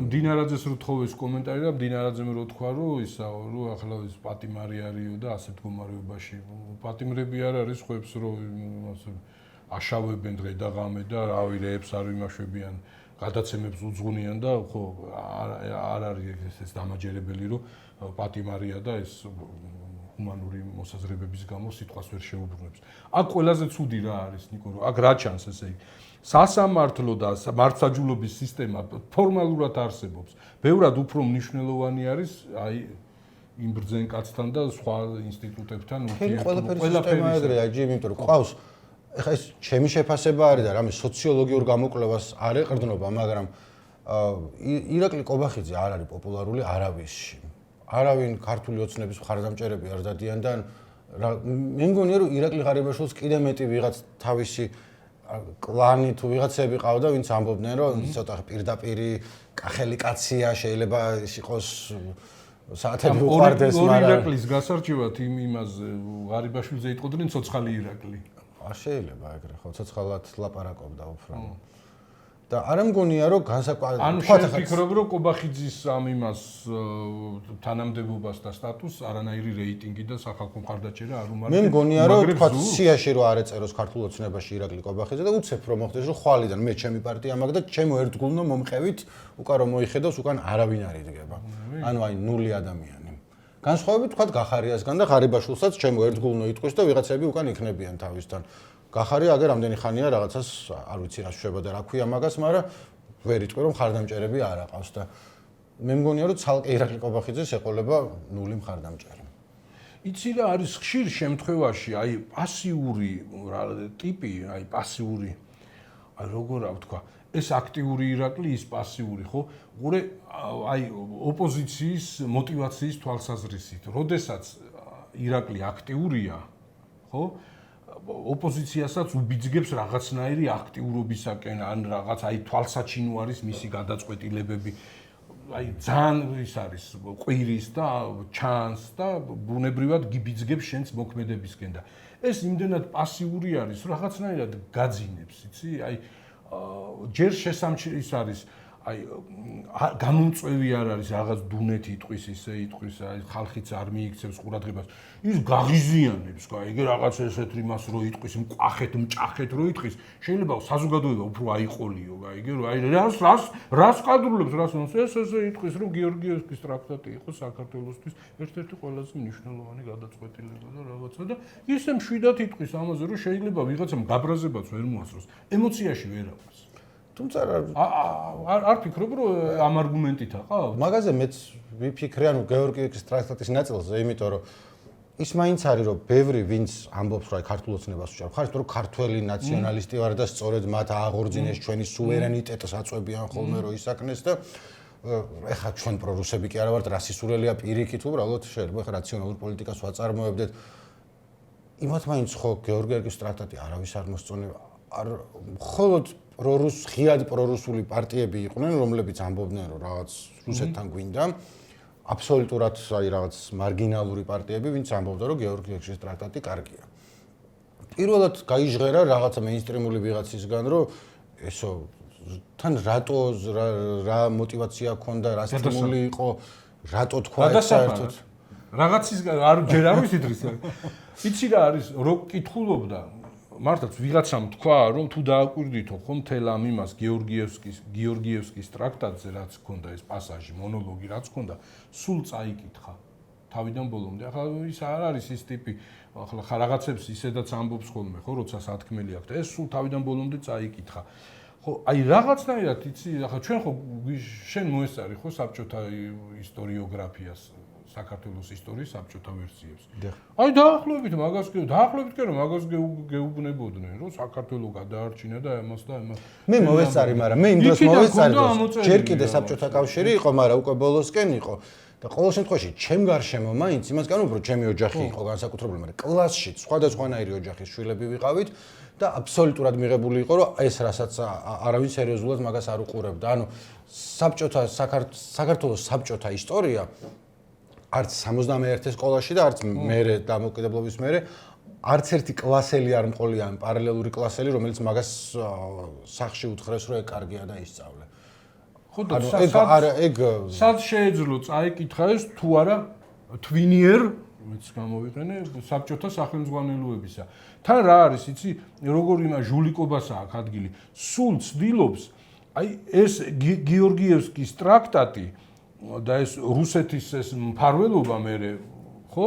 მდინარაძეს რო თხოვეს კომენტარი და მდინარაძემ რო თქვა რომ ისა რომ ახლა ის პატიმარი არისო და ასეთ მდგომარეობაში პატიმრები არ არის ხუებს რომ ასე აშავებენ დღე და ღამე და რავი რეებს არ ვიმაშვებიან გადაცემებს უძღვნიან და ხო არ არის ეს დამაჯერებელი რომ პატიმარია და ეს ჰუმანური მოსაზრებების გამო სიტყვას ვერ შეუბრუნებს. აქ ყველაზე ცუდი რა არის ნიკო რომ აქ რა ჩანს ესე იგი სასამართლო და მართლმსაჯულობის სისტემა ფორმალურად არსებობს. ბევრად უფრო მნიშვნელოვანი არის აი იმ ბრძენ კაცთან და სხვა ინსტიტუტებთან ურთიერთობა. ყველაფერი ეგრეა, იმიტომ რომ ყავს ეხა ეს ჩემი შეფასება არის და რამე სოციოლოგიურ გამოკვლევას არ ეყრდნობა, მაგრამ ირაკლი კობახიძე არ არის პოპულარული არავისში. არავინ ქართული ოცნების მხარდამჭერები არ დადიან და მე მგონია რომ ირაკლი ღარიბაშვილს კიდე მეტი ვიღაც თავისი კლანი თუ ვიღაცები ყავდა ვინც ამბობდნენ რომ ცოტა პირდაპირი კახელი კაცია შეიძლება ის იყოს საათები უყარდეს მაგრამ ირაკლის გასარჩევად იმაზე ღარიბაშვილზე იტყოდნენ ცოცხალი ირაკლი შეიძლება ეგრე ხო ცოცხალად ლაპარაკობდა უფრო და არ მგონია რომ ანუ შევფიქრობ რომ კობახიძის ამ იმას თანამდებობას და სტატუსს არანაირი რეიტინგი და სახალხო მხარდაჭერა არ უმართებს. მე მგონია რომ თქვა სიაში რომ არ ეწეროს ქართულ ოცნებაში ირაკლი კობახიძე და უცებ რომ მოხდეს რომ ხვალიდან მე ჩემი პარტია მაქვს და ჩემო ერთგულნო მომყევით უკან რომ მოიხედავს უკან არავინ არ იდგება. ანუ აი ნული ადამიანი. განსხვავებით თქვა გახარიასგან და ღარიბაშვილსაც ჩემო ერთგულნო იტყვის და ვიღაცები უკან იქნებიან თავისთან. გახარია აგერ რამდენი ხანია რაღაცას არ ვიცი რა შვება და რა ქვია მაგას, მაგრამ ვერ იტყვი რომ მხარდამჭერები არ აყავს და მე მგონია რომ ცალკე ირაკლი კობახიძეს ეყოლება ნული მხარდამჭერი. იცი რა არის ხშირ შემთხვევაში აი პასიური ტიპი, აი პასიური აი როგორ ვთქვა, ეს აქტიური ირაკლი, ის პასიური, ხო? უყურე, აი ოპოზიციის мотиваციის თვალსაზრისით, როდესაც ირაკლი აქტიურია, ხო? ოპოზიციასაც უბიძგებს რაღაცნაირი აქტიურობისაკენ, ან რაღაც აი თვალსაჩინო არის მისი გადაწყვეტილებები. აი ძალიან ის არის ყვირის და ჩანს და ბუნებრივად გიბიძგებს შენს მოქმედებისკენ და ეს იმდენად პასიური არის, რომ რაღაცნაირად გაძინებს, იცი? აი ჯერ შესამჩნევი ის არის, აი გამომწვევი არ არის რაღაც დუნეთი იტყვის, ისე იტყვის, აი ხალხიც არ მიიქცევს ყურადღებას. ის გაღიზიანებს, იგი რაღაც ესეთ იმას რო იტყვის, მკვახეთ, მჭახეთ რო იტყვის, შეიძლება საზოგადოება უფრო აიყოლიო, იგი რომ აი რას ყადრულებს, რას ესე იტყვის, რომ გიორგიევსკის ტრაქტატი იყო საქართველოსთვის ერთ-ერთი ყველაზე მნიშვნელოვანი გადაწყვეტილება და რაღაცა და ისე მშვიდად იტყვის ამაზე, რომ შეიძლება ვიღაცამ გაბრაზებაც ვერ მოასწროს, ემოციაში ვერ აქვს. თუმცა არ ფიქრობ, რომ ამ არგუმენტით აყავ? მაგაზე მეც ვიფიქრე, ანუ გეორგიევსკის ტრაქტატის ნაწილზე, იმიტომ რომ ის მაინც არის, რომ ბევრი ვინც ამბობს, რომ აი ქართულ ოცნებას ვჭარ, ხარ, რომ ქართველი ნაციონალისტი ვარ და სწორედ მათ აღორძინეს ჩვენი სუვერენიტეტს აწვევიან ხოლმე რომ ისაკნეს და ეხლა ჩვენ პრორუსები კი არა ვართ, რასისურელია პირიქით, უბრალოდ შეიძლება ეხლა რაციონალურ პოლიტიკას ვაწარმოებდეთ. იმათ მაინც ხო გეორგიევსკის ტრაქტატი არავის არ მოსწონება. არ მხოლოდ ღიად პრორუსული პარტიები იყვნენ, რომლებიც ამბობდნენ, რომ რაღაც რუსეთთან გვინდა. აბსოლუტურად აი რაღაც მარგინალური პარტიები, ვინც ამბობდა, რომ გეორგიევსკის ტრაქტატი კარგია. პირველად გაიჟღერა რაღაცა მეინსტრიმული ვიღაცისგან, რომ ესო თან რატო რა мотиваცია ჰქონდა, რა სტიმული იყო, რატო თქვა ეს საერთოდ. რაღაცისგან ჯერ არ ვიცით რის. იცი რა არის, რო კითხულობდა მართლაც ვიღაცამ თქვა, რომ თუ დააკვირდითო ხომ თელ ამ იმას გეორგიევსკის ტრაქტატზე რაც ჰქონდა ეს პასაჟი, მონოლოგი რაც ჰქონდა, სულ წაიკითხა თავიდან ბოლომდე. ახლა ის არ არის ის ტიპი, ახლა რაღაცებს ისედაც ამბობს ხოლმე, ხო, როცა სათქმელი აქვს და ეს სულ თავიდან ბოლომდე წაიკითხა. ხო, აი რაღაცნაირად იცი, ახლა ჩვენ ხო შენ მოესწარი ხო საბჭოთა ისტორიოგრაფიას, საქართველოს ისტორიის საბჭოთა ვერსიებს. აი დაახლოებით მაგას კი რომ მაგას გეუბნებოდნენ, რომ საქართველო გადაარჩინა და ამას და ამას. მე მოვესწარი, მაგრამ მე იმ დროს მოვესწარი, ჯერ კიდე საბჭოთა კავშირი იყო, მაგრამ უკვე ბოლოსკენ იყო. და ყოველ შემთხვევაში ჩემ გარშემო მაინც იმას განვებ, რომ ჩემი ოჯახი იყო განსაკუთრებული, მაგრამ კლასში სხვადასხვანაირი ოჯახის შვილები ვიყავით და აბსოლუტურად მიღებული იყო, რომ ეს რასაც არავინ სერიოზულად მაგას არ უყურებდა. ანუ საქართველოს საბჭოთა ისტორია არც 71 სკოლაში და არც მერე დამოუკიდებლობის მერე არც ერთი კლასელი არ მყოლია, ან პარალელური კლასელი, რომელიც მაგას სახში უთხრეს, რომ ეგ კარგია და ისწავლე. ხო და სად შეეძლო წაიკითხა ეს თუ არა twinier, მეც გამოვიყენე საბჭოთა სახელმძღვანელოებისა. თან რა არის, იცი, როგორ იმა ჟულიკობასა აქ ადგილი. სულ ცდილობს აი ეს გეორგიევსკის ტრაქტატი და ეს რუსეთის ეს მფარველობა მერე, ხო?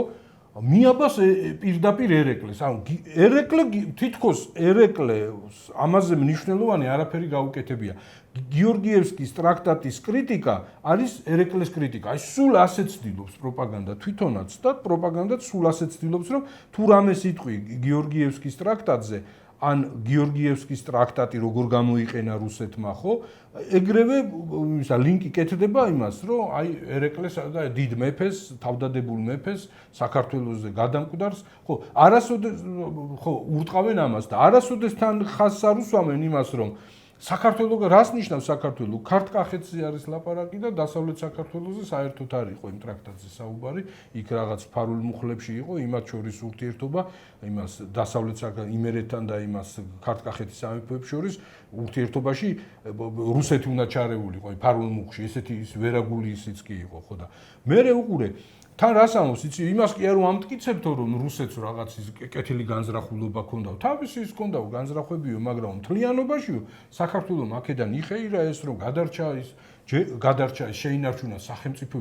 მიაბას პირდაპირ ერეკლეს. ანუ ერეკლე თითქოს ერეკლეს ამაზე მნიშვნელოვანი არაფერი გაუკეთებია. გეორგიევსკის ტრაქტატის კრიტიკა არის ერეკლეს კრიტიკა. აი სულ ასე ცდილობს პროპაგანდა თვითონაც და პროპაგანდაც სულ ასე ცდილობს, რომ თუ რამე სიტყვი გეორგიევსკის ტრაქტატზე ან გეორგიევსკის ტრაქტატი როგორ გამოიყენა რუსეთმა, ხო? ეგრევე ისა ლინკი კეთდება იმას, რომ აი ერეკლეს და დიდ მეფეს, თავდადებულ მეფეს საქართველოსზე გადამკვდარს, ხო, არასოდეს ხო ურტყავენ ამას და არასოდეს თან ხაზს არ უსვამენ იმას, რომ საქართველოს რას ნიშნავს საქართველოს? ქართკახეთზე არის ლაპარაკი და დასავლეთ საქართველოსზე საერთოდ არ იყო იმ ტრაქტატზე საუბარი, იქ რაღაც ფარულ მუხლებში იყო იმათ შორის ურთიერთობა, იმას დასავლეთ იმერეთთან და იმას ქართკახეთის სამეფოებს შორის ურთიერთობაში რუსეთი უნდა ჩარეულიყო ფარულ მუხლში, ესეთი ის ვერაგული ისიც კი იყო, ხო და მერე უყურე თან რას ამბობს, იცი, იმას კი არ ამტკიცებთო, რომ რუსეთს რაღაც ის კეთილი განზრახულობა ჰქონდა. თავისი ის ჰქონდა განზრახვებიო, მაგრამ მთლიანობაშიო საქართველოს აქედან იხეირა ეს, რომ გადარჩა შეინარჩუნა სახელმწიფო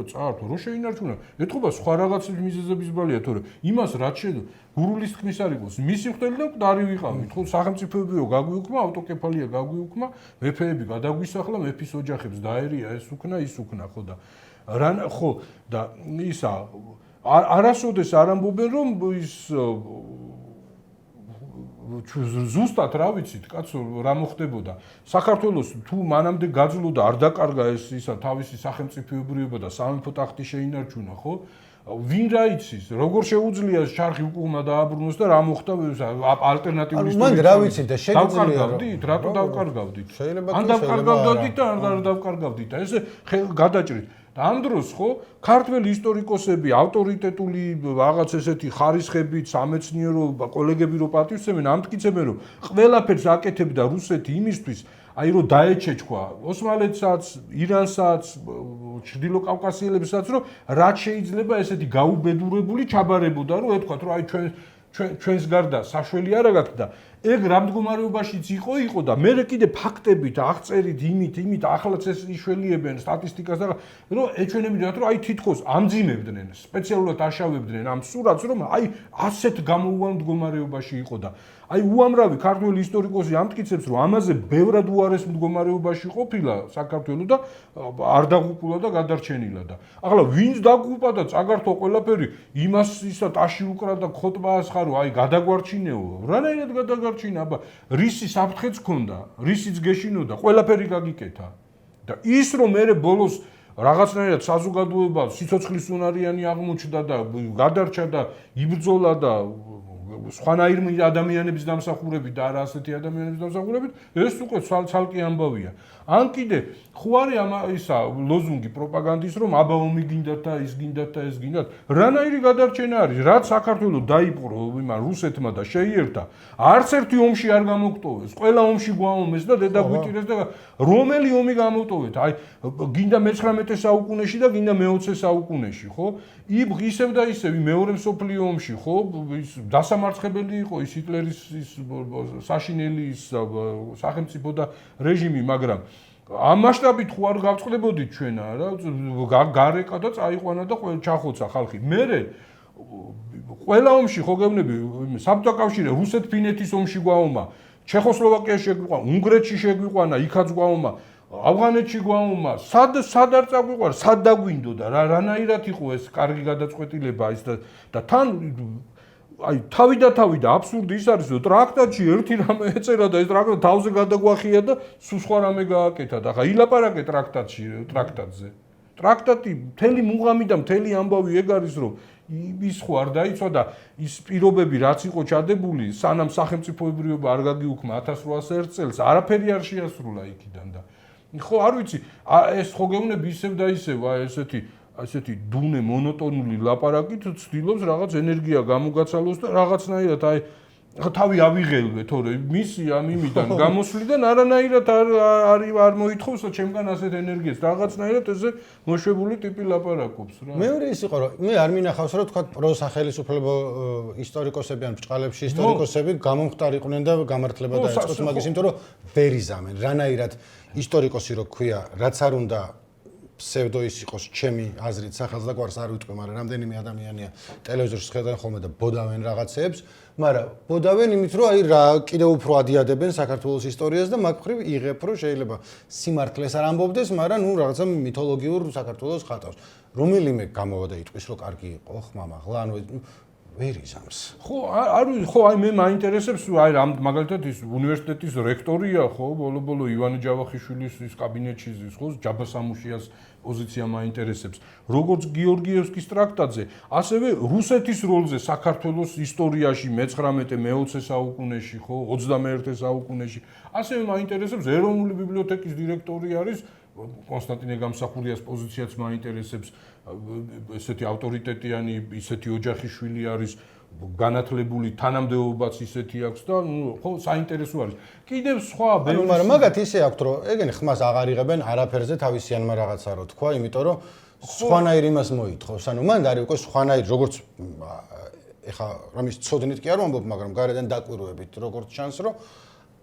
წაართო, რო შეინარჩუნა. ეთქობა სხვა რაღაცის მიზეზების ბალია, თორე იმას რაც შეძლო, გურულის თქმის არ იყოს, მისი ხდელი და მკვდარი ვიყავით. ხო, სახელმწიფოებიო გაგვიუქმა, ავტოკეფალია გაგვიუქმა, მეფეები გადაგვისახლა, მეფის ოჯახებს დაერია ეს უკნა, ის უკნა, ხო და ხო და ისა არასოდეს არ ამბობენ რომ ის ზუსტად რა ვიცით, კაცო, რა მოხდებოდა. საქართველოს თუ მანამდე გაძლო და არ დაკარგა ეს ისა თავისი სახელმწიფოებრიობა და სამეფო ტახტი შეინარჩუნა, ხო? ვინ რა იცის, როგორ შეუძლია შარხი უკუღმა დააბრუნოს და რა მოხდა ალტერნატიული ისტორია. მან რა ვიცით და შეგიძლია რატო დავკარგავდით? შეიძლება ან დავკარგავდით და არ დავკარგავდით და ესე გადაჭრით. და ამ დროს ხო ქართველი ისტორიკოსები, ავტორიტეტული რაღაც ესეთი ხარისხებით, სამეცნიერო კოლეგები რო პატივცემენ, ამტკიცებენ რომ ყველაფერს აკეთებდა რუსეთი იმისთვის, აი რომ დაეჩეჩქვა ოსმალეთსაც, ირანსაც, ჩრდილო კავკასიელებსაც, რომ რაც შეიძლება ესეთი გაუბედურებული ჩაბარებოდა, რომ ეთქვათ, რომ აი ჩვენს გარდა საშველი არ აქვს და ეგ რა მდგომარეობაშიც იყო და მე კიდე ფაქტებით აღწერით იმით ახლაც ეს იშველიებენ სტატისტიკას და რომ ეჩვენებინათ რომ აი თითქოს ამძიმებდნენ სპეციალურად აშავებდნენ ამ სურათს რომ აი ასეთ გამოუვალ მდგომარეობაში იყო და აი უამრავი ქართველი ისტორიკოსი ამტკიცებს რომ ამაზე ბევრად უარეს მდგომარეობაში ყოფილა საქართველო და არ დაღუპულა და გადარჩენილა და ახლა ვინც დაგუპა და წაგართო ყველაფერი იმას ისა ტაში უკრა და ხოტბა ასხარო აი გადაგვარჩინეო რანაირად გადაგარჩინა აბა რისი საფრთხეც ქონდა რისიც გეშინოდა ყველაფერი გაგიკეთა და ის რომ მე ბოლოს რაღაცნაირად საზოგადოება სიცოცხლის უნარიანი აღმოჩნდა და გადარჩა და იბრძოლა და სხვანაირ ადამიანების დამსახურებით და არა ასეთი ადამიანების დამსახურებით ეს უკვე ცალკე ამბავია ან კიდე ხო არის ამ ისა ლოზუნგი პროპაგანდის რომ აბა ომი გინდათ და ის გინდათ და ეს გინდათ რანაირი გადარჩენა არის რაც საქართველოს დაიპყრო იმან რუსეთმა და შეიერთა არც ერთი ომში არ გამოგტოვეს ყველა ომში გვაომეს და დედა გვიტირეს და რომელი ომი გამოვტოვეთ აი გინდა მე-19 საუკუნეში და გინდა მე-20 საუკუნეში ხო ისევ და ისევ მეორე მსოფლიო ომში ხო ის დასამარცხებელი იყო ის ჰიტლერის ის საშინელი ის სახელმწიფო და რეჟიმი მაგრამ ამ მასშტაბით ხო არ გავწყდებოდით ჩვენ რა გარეკა და წაიყვანა და ჩახოცა ხალხი მერე ყველა ომში ხო გეუბნები საბჭოთა კავშირი რუსეთ-ფინეთის ომში გვაომა ჩეხოსლოვაკიაში შეგვიყვანა უნგრეთში შეგვიყვანა იქაც გვაომა ავღანეთში გვაომა სად არ წაგვიყვარ სად დაგვინდოდა რანაირად იყო ეს კარგი გადაწყვეტილება ის და თან აი თავი და აბსურდი ის არის რომ ტრაქტატში ერთი რამე ეწერა და ეს ტრაქტატი თავზე გადაგვახია და სულ სხვა რამე გააკეთა და ხა ილაპარაკე ტრაქტატზე ტრაქტატი მთელი მუღამი და მთელი ამბავი ეგ არის რომ ის ხო არ დაიცვა და ის პირობები რაც იყო ჩადებული სანამ სახელმწიფოებრიობა არ გაგიუქმა 1801 წელს არაფერი არ შეასრულა იქიდან და ხო არ ვიცი ეს ხო გეუბნები ისევ და ისევ ესეთი დუნე მონოტონული ლაპარაკით ცდილობს რაღაც ენერგია გამოგაცალოს და რაღაცნაირად აი თავი ავიღელვე თორე მისია მიმიდან გამოსვლიდან არანაირად არ მოითხოვს და ჩემგან ასეთ ენერგიას რაღაცნაირად ესე მოშვებული ტიპი ლაპარაკობს რა მეორე ის იყო რომ მე არ მინახავს რომ თქვა პროსახელისუფლებო ისტორიკოსები ან ბჭყალებში ისტორიკოსები გამომხტარიყვნენ და გამართლება დაეწყოთ მაგის იმიტომ რომ ვერ იზამენ რანაირად ისტორიკოსი რო ქვია რაც არ უნდა ფსევდოის იყოს ჩემი აზრით სახელს და გვარს არ ვიტყვი მაგრამ რამდენიმე ადამიანია ტელევიზორში ხედავენ ხოლმე და ბოდავენ რაღაცეებს მაგრამ ბოდავენ იმით რომ აი რა კიდევ უფრო ადიადებენ საქართველოს ისტორიას და მაგ მხრივ იღებ რომ შეიძლება სიმართლეს არ ამბობდეს მაგრამ ნუ რაღაცა მითოლოგიურ საქართველოს ხატავს რომელიმე გამოვა და იტყვის რომ კარგი იყო ხმამაღლა ანუ ვერ იზამს ხო აი მე მაინტერესებს აი მაგალითად ის უნივერსიტეტის რექტორია ხო ბოლო ივანე ჯავახიშვილის ის კაბინეტში ის ხო ჯაბასამუშიას პოზიცია მაინტერესებს როგორც გიორგიევსკის ტრაქტატზე ასევე რუსეთის როლზე საქართველოს ისტორიაში მე-19-მე-20 საუკუნეში ხო 21 საუკუნეში ასევე მაინტერესებს ეროვნული ბიბლიოთეკის დირექტორი არის კონსტანტინე გამსახურიას პოზიციაც მაინტერესებს ესეთი ავტორიტეტიანი ისეთი ოჯახიშვილი არის განათლებული თანამდებობაც ისეთი აქვს და ხო საინტერესო არის კიდევ სხვა მაგრამ მაგათ ისე აქვს რომ ეგენი ხმას აღარ იღებენ არაფერზე თავისიანმა რაღაცა რო თქვა იმიტომ რომ სხვანაირ იმას მოითხოვს ანუ მან არის უკვე სხვანაირ როგორც ეხა რამის ცოდნით კი არ ვამბობ მაგრამ გარედან დაკვირვებით როგორც ჩანს რომ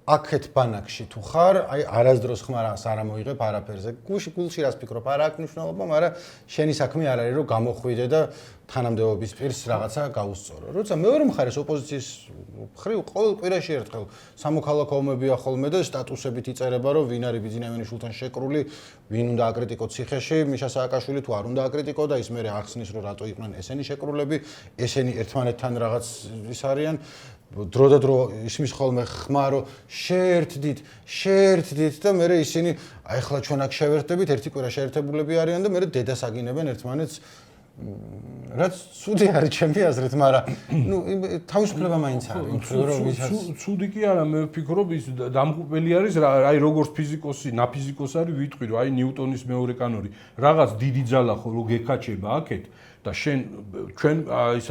აქეთ ბანაკში თუ ხარ, აი არასდროს ხმარს არ ამოიღებ არაფერზე. გულში რას ფიქრობ, არ აქვს მნიშვნელობა, მაგრამ შენი საქმე არ არის რომ გამოხვიდე და თანამდებობის პირს რაღაცა გაუსწორო. როცა მეორე მხარეს ოპოზიციის მხრივ ყოველ კვირაში ერთხელ სამოქალაქო ომებია ხოლმე და სტატუსებით იწერება, რომ ვინ არის ბიძინაევანიშვილთან შეკრული, ვინ უნდა აკრიტიკოს ციხეში, მიშა სააკაშვილი თუ არ უნდა აკრიტიკო და ის მერე ახსნის, რომ რატო იყვნენ ესენი შეკრულები, ესენი ერთმანეთთან რაღაც ის არიან. დრო და დრო ისმის ხოლმე ხმა, რომ შეერთდით და მერე ისინი აი ახლა ჩვენ აქ შევერთდებით, ერთი კვირა შეერთებულები არიან და მერე დედას აგინებენ ერთმანეთს. რაც ცუდი არის ჩემი აზრით, მაგრამ ნუ თავისუფლება მაინც არის. ცუდი კი არა, მე ვფიქრობ ის დამღუპელი არის, აი როგორც ფიზიკოსი, ნაფიზიკოსი არის ვიტყვი, რომ აი ნიუტონის მეორე კანონი, რაღაც დიდი ძალა ხო რო გეკაჩება აქეთ და ჩვენ ის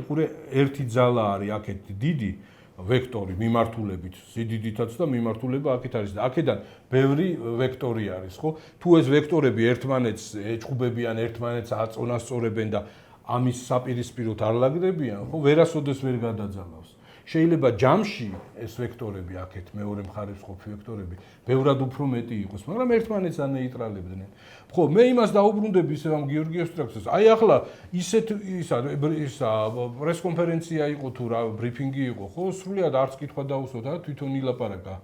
უყურე ერთი ძალა არის აქეთ დიდი ვექტორი მიმართულებით, სიდიდითაც და მიმართულება აქეთ არის და აქედან ბევრი ვექტორი არის, ხო? თუ ეს ვექტორები ერთმანეთს ეჭუბებიან, ერთმანეთს აწონასწორებენ და ამის საპირისპიროდ არ ლაგდებიან, ხო? ვერასოდეს ვერ გადაძალავს. შეიძლება ჯამში ეს ვექტორები აქეთ მეორე მხარეს ყოფი ვექტორები ბევრად უფრო მეტი იყოს, მაგრამ ერთმანეთს ანეიტრალებდნენ. ხო, მე იმას დაუბრუნდები ისე ამ გიორგი ოსტრაკსას. აი ახლა ისეთ ისა პრესკონფერენცია იყო თუ რა ბრიფინგი იყო, ხო, სრულიად არც კითხვა დაუსვათ და თვითონ ილაპარაკა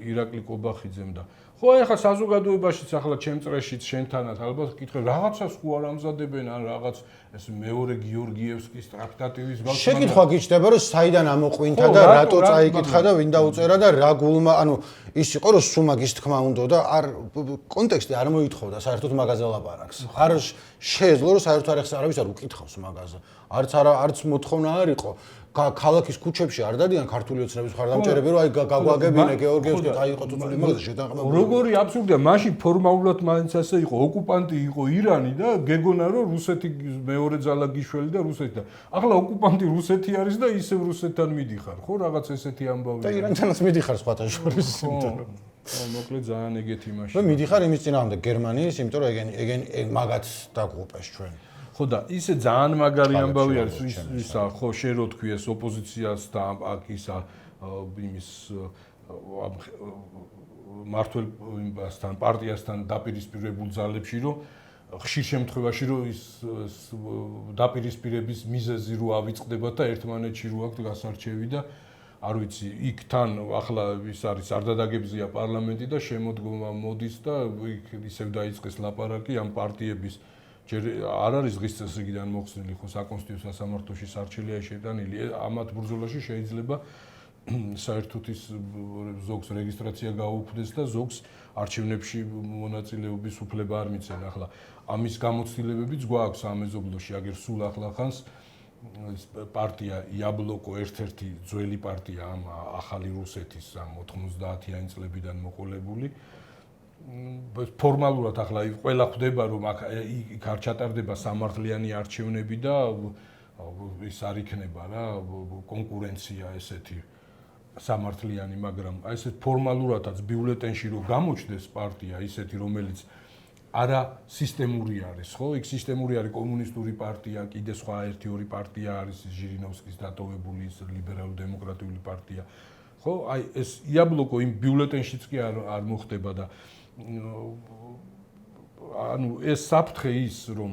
ირაკლი კობახიძემ და ხო, აი ახლა საზოგადოებაშიც ახლა ჩემ წრეშიც შენთანაც ალბათ კითხე რაღაცას ხო არ ამზადებენ ან რაღაც ეს მეორე გიორგიევსკის ტრაქტატივის გავხსნა. შეკითხვა გიჩნდება, რომ საიდან ამოყვინთა და რატო წაიკითხა და ვინ დაუწერა და რა გულმა, ანუ ის იყო რომ სუმაგის თქმა უნდა და არ კონტექსტი არ მოითხოვდა საერთოდ მაგაზე ლაპარაკს. არ შეეძლო რომ საერთოდ არავის არ უკითხავს მაგაზე. არც მოთხოვნა არ იყო. ქალაქის ქუჩებში არ დადიან ქართული ოცნების მხარდამჭერები, რომ აი გაგვაგებინე გეორგიევსკი და აიყო თუთული მაგაზე შეთანხმებული. როგორი აბსურდია, მაშინ ფორმალურად მაინც ასე იყო, ოკუპანტი იყო ირანი და გეგონა რომ რუსეთი მეორე ძალა გიშველი და რუსეთი და ახლა ოკუპანტი რუსეთი არის და ისევ რუსეთთან მიდიხარ, ხო, რაღაც ესეთი ამბავი. და ირანთანაც მიდიხარ სხვათა შორის, იმიტომ რომ მოკლედ ძალიან ეგეთი მაშინ. მე მიდიხარ იმის წინააღმდეგ გერმანიის, იმიტომ რომ ეგენ მაგათ დაგუპეს ჩვენ. ხო და ისე ძალიან მაგარი ამბავი არის ისა ხო შე რო თქვი ეს ოპოზიციას და აქ ისა იმის მართლ იმასთან პარტიასთან დაპირისპირებულ ძალებში რომ ხშირ შემთხვევაში რომ ის დაპირისპირების მიზეზი რო ავიწყდება და ერთმანეთში რო აქვს გასარჩევი და არ ვიცი იქ თან ახლა ის არის არდადაგებზია პარლამენტი და შემოდგომა მოდის და იქ ისევ დაიწყეს ლაპარაკი ამ პარტიების ჯერ არ არის დღის წესრიგიდან მოხსნილი ხო საკონსტიტუციო სასამართლოში სარჩელია შეტანილი ამათ ბრძოლაში შეიძლება საერთოდ ის ზოგს რეგისტრაცია გაუქმდეს და ზოგს არჩევნებში მონაწილეობის უფლება არ მიცენ ახლა ამის გამოცდილებებიც გვაქვს ამ მეზობლოში აგერ სულ ახლახანს ეს პარტია იაბლოკო ერთ-ერთი ძველი პარტია ამ ახალი რუსეთის ამ 90-იანი წლებიდან მოყოლებული ფორმალურად ახლა ყველა ხვდება რომ იქ არ ჩატარდება სამართლიანი არჩევნები და ის არ იქნება რა კონკურენცია ესეთი სამართლიანი მაგრამ აი ესეთ ფორმალურადაც ბიულეტენში რომ გამოჩნდეს პარტია ისეთი რომელიც არა სისტემური არის ხო იქ სისტემური არის კომუნისტური პარტია კიდე სხვა ერთი ორი პარტია არის ჟირინოვსკის დატოვებული ის ლიბერალურ დემოკრატიული პარტია ხო აი ეს იაბლოკო იმ ბიულეტენშიც კი არ მოხდება და ანუ ეს საფრთხე ის რომ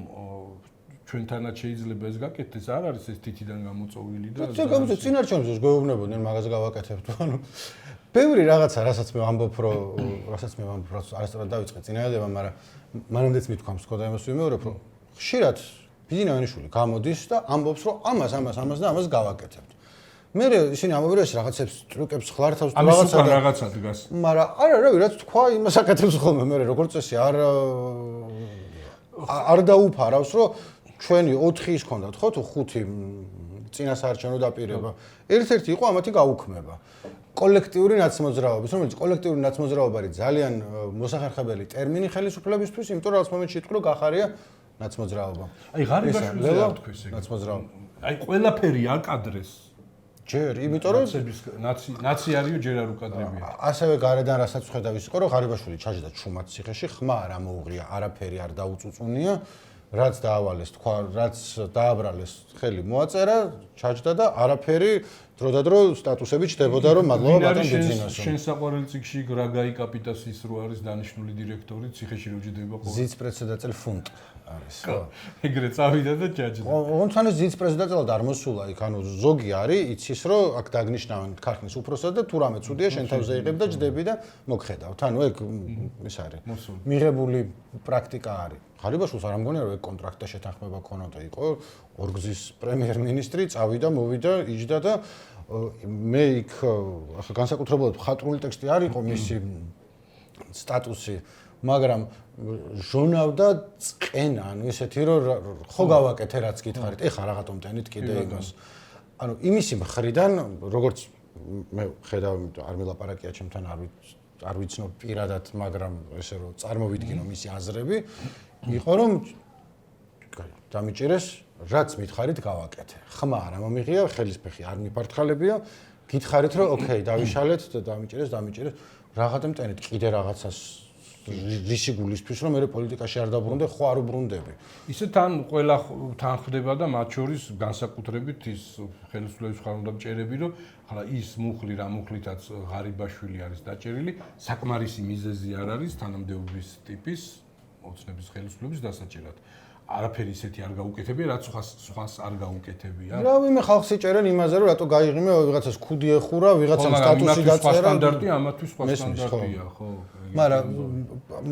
ჩვენთანაც შეიძლება ეს გაკეთდეს არ არის ეს თითიდან გამოწოვილი და ეს გამოწოვ წინარჩევნებს გვეუბნებოდნენ მაგას გავაკეთებთ ანუ ბევრი რაღაცა რასაც მე ვამბობ რომ არასწორად დავიწყე წინააღმდება მაგრამ მანამდეც მithქვამს ხო და იმას ვიმეორებ რომ ხშირად ბიძინაევანიშვილი გამოდის და ამბობს რომ ამას და ამას გავაკეთებთ მე ისინი ამბობენ ეს რაღაცებს ტრუკებს ხლართავს თუ რაღაცა დგას მაგრამ არა რაც თქვა იმას აკეთებს ხოლმე მე როგორც წესი არ დაუფარავს რომ ჩვენი 4 ის ქონდათ ხო თუ 5 წინასაარჩევნო დაპირება ერთ-ერთი იყო ამათი გაუქმება კოლექტიური ნაცმოძრაობის რომელიც კოლექტიური ნაცმოძრაობა არის ძალიან მოსახერხებელი ტერმინი ხელისუფლებისთვის იმიტომ რომ რაღაც მომენტში იტყვი რომ გახარია ნაცმოძრაობა აი ღარიბაშვილზე რა თქვეს ეგ ნაცმოძრაობა აი ყველაფერი აკადრეს ჯერ იმიტომ რომ ნაცი არისო ჯერ არ უკადრებია ასევე გარედან რასაც ხედავ ის იყო რომ ღარიბაშვილი ჩაჯდა ჩუმად ციხეში ხმა არ ამოუღია არაფერი არ დაუწუწუნია რაც დაავალეს თქვა რაც დააბრალეს ხელი მოაწერა ჩაჯდა და არაფერი დროდადრო სტატუსები ჩდებოდა რომ მადლობა ბატონ ბიძინასო. შენ საყვარელი წიგში გრაგაი კაპიტასის რო არის დანიშნული დირექტორი, ციხეში რო ჯდება ყოველ. ზიც-პრედსედატელ ფუნტ არის. ხო. ეგრე წავიდა და ჯაჯდა. ოღონდ ეს ზიც-პრეზიდენტად არ მოსულა იქ, ანუ ზოგი არის, იცის რომ აქ დაგნიშნავენ ქარხნის უფროსად და თუ რამე ცუდია შენ თავზე იღებ და ჯდები და მოგხედავთ. ანუ ეგ ის არის. მიღებული პრაქტიკა არის. ღარიბაშვილს არ ამგონია რომ ეგ კონტრაქტთა შეთანხმება ქონოდა, იყო ორგზის პრემიერ-მინისტრი, წავიდა, მოვიდა, იჯდა და მე იქ ახლა განსაკუთრებულად ხატრული ტექსტი არ იყო მისი სტატუსი, მაგრამ ჟონავდა წყენა, ანუ ესეთი რომ ხო გავაკეთე რაც გითხარით, ეხა რაღაცომ ტენით კიდე იმას. ანუ იმისი მხრიდან, როგორც მე ხედავ, არ მელაპარაკია ჩემთან, არ ვიცნობ პირადად, მაგრამ ესე რომ წარმოვიდგინო მისი აზრები, იყო რომ დამიჭირეს რაც მითხარით გავაკეთე. ხმა არ მომიღია, ხელისფეხი არ მიფართხალებია, გითხარით რომ ოკეი, დავიშალეთ და დამიჭირეს. რაღაცამ ტენით კიდე რაღაცას რისი გულისთვის რომ მე პოლიტიკაში არ დაბრუნდე, ხო არ უბრუნდები. ისე თან ყველა თან ხდება და მათ შორის განსაკუთრებით ის ხელისუფლების ხარდამჭერები, რომ ახლა ის მუხლი რა მუხლითაც ღარიბაშვილი არის დაჭერილი, საკმარისი მიზეზი არ არის თანამდებობის ტიპის ოცნების ხელისუფლების დასაჭერად. არაფერი ისეთი არ გაუკეთებია, რაც სხვას არ გაუკეთებია. რავი, მე ხალხს იჭერენ იმაზე, რომ რატო გაიღიმე ვიღაცას ქუდი ეხურა, ვიღაცამ სტატუსი დაწერა. სტანდარტი, ამათვის სხვა სტანდარტია, ხო. მაგრამ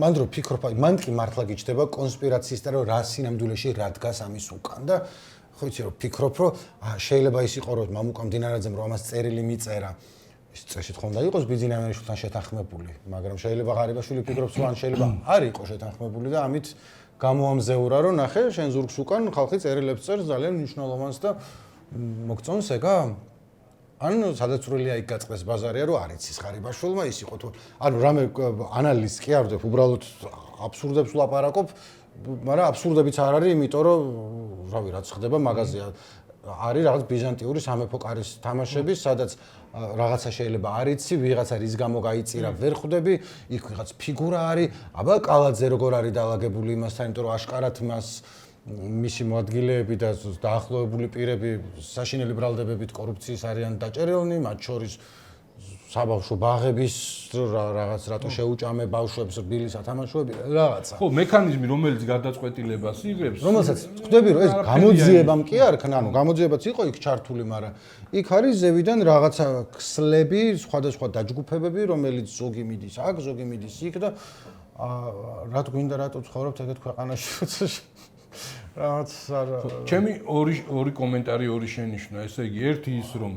მან დრო ფიქრობ, მან კი მართლა გიჩდება კონსპირაციისთან, რომ რა სინამდვილეში რა დგას ამის უკან და ხო იცი რომ ფიქრობ, რომ შეიძლება ის იყო, რომ მამუკა მდინარაძემ რომ ამას წერილი მიწერა. ის წესით ხომ და იყოს ბიძინაშვილი შეთანხმებული, მაგრამ შეიძლება ღარიბაშვილი ფიქრობს, რომ ან შეიძლება არ იყოს შეთანხმებული და ამით გამოამზეურა, რომ ნახე, შენ ზურგს უკან ხალხი წერილებს წერს ძალიან მნიშვნელოვანს და მოგწონს ეგა? ან სადაცვრილია იქ გაწყდეს ბაზარია, რომ არ იცის ღარიბაშვილმა ის იყო თუ ანუ რამე ანალიზს კი არ ვდებ, უბრალოდ აბსურდებს ვლაპარაკობ, მაგრამ აბსურდებიც არ არის, იმიტომ რომ რავი, რაც ხდება მაღაზია არის რაღაც ბიზანტიური სამეფო კარის თამაშები, სადაც რაღაცა შეიძლება არ იცი, ვიღაცა რის გამო გაიწირა, ვერ ხვდები, იქ ვიღაც ფიგურა არის, აბა კალაძე როგორ არის დაალაგებული იმასთან, იმიტომ რომ აშკარად მას მისი მოადგილეები და დაახლოებული პირები საშინელი ბრალდებებით კორუფციის არიან დაჭერილნი, მათ შორის საბავშვო ბაღების რაღაც რატო შეუჭამე ბავშვებს რბილი სათამაშოები რაღაცა. ხო, მექანიზმი რომელიც გადაწყვეტილებას იღებს, რომელსაც ხვდები რომ ეს გამოძიებამ კი არ ქნა, ანუ გამოძიებაც იყო იქ ჩართული, მაგრამ იქ არის ზევიდან რაღაცა ქსლები, სხვადასხვა დაჯგუფებები, რომელიც ზოგი მიდის აქ, ზოგი მიდის იქ და რა გვინდა რატო ცხოვრობთ ეგეთ ქვეყანაში? რაღაც არ ჩემი ორი კომენტარი, ორი შენიშვნა, ესე იგი, ერთი ის რომ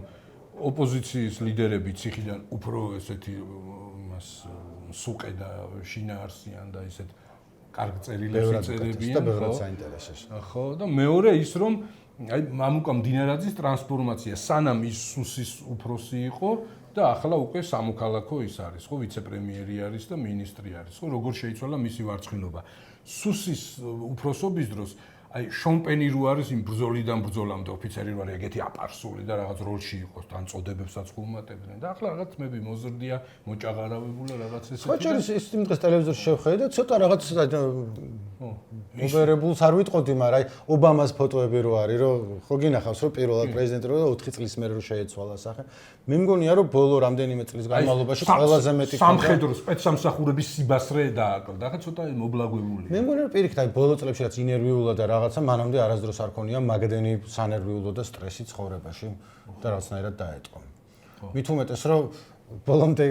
ოპოზიციის ლიდერები ციხიდან უფრო ესეთი მას სუყე და შინაარსიან და ესეთ კარგ წერილებს წერებიან, და ბევრად საინტერესოს. ხო, და მეორე ის რომ აი მამუკა მდინარაძის ტრანსფორმაცია სანამ ის სუსის უფროსი იყო და ახლა უკვე სამოქალაქო ის არის, ხო, ვიცე-პრემიერი არის და მინისტრი არის, ხო, როგორ შეიცვალა მისი ვარცხნილობა. სუსის უფროსობის დროს აი შონპენი რო არის იმ ბრძოლიდან ბრძოლამდე ოფიცერი რო არის ეგეთი აპარსული და რაღაც როლში იყოს თან წოდებებსაც ხუმატებდნენ და ახლა რაღაც მები მოზრდია მოჭაღარავებული რაღაც ესეთი ხო ჭერის ის იმ დღეს ტელევიზორში შევხედე და ცოტა რაღაც მოგერებულს არ ვიტყოდი, მაგრამ აი ობამას ფოტოები რო არის, რომ ხო გინახავს რომ პირველად პრეზიდენტი რო და 4 წლის მერე რო შეეცვალა სახე. მე მგონია რომ ბოლო რამდენიმე წლის განმავლობაში ყველაზე მეტი სამხედრო სპეცსამსახურების სიბასრე დააკლდა. ახლა ცოტა მობლაგვებულია. მე მგონია რომ პირიქით აი ბოლო წლებში რაც ინერვიულა და რაღაცა მანამდე არასდროს არ ქონია მაგდენი სანერვიულო და სტრესი ცხოვრებაში და რაღაცნაირად დაეტყო. მით უმეტეს რომ ბოლომდე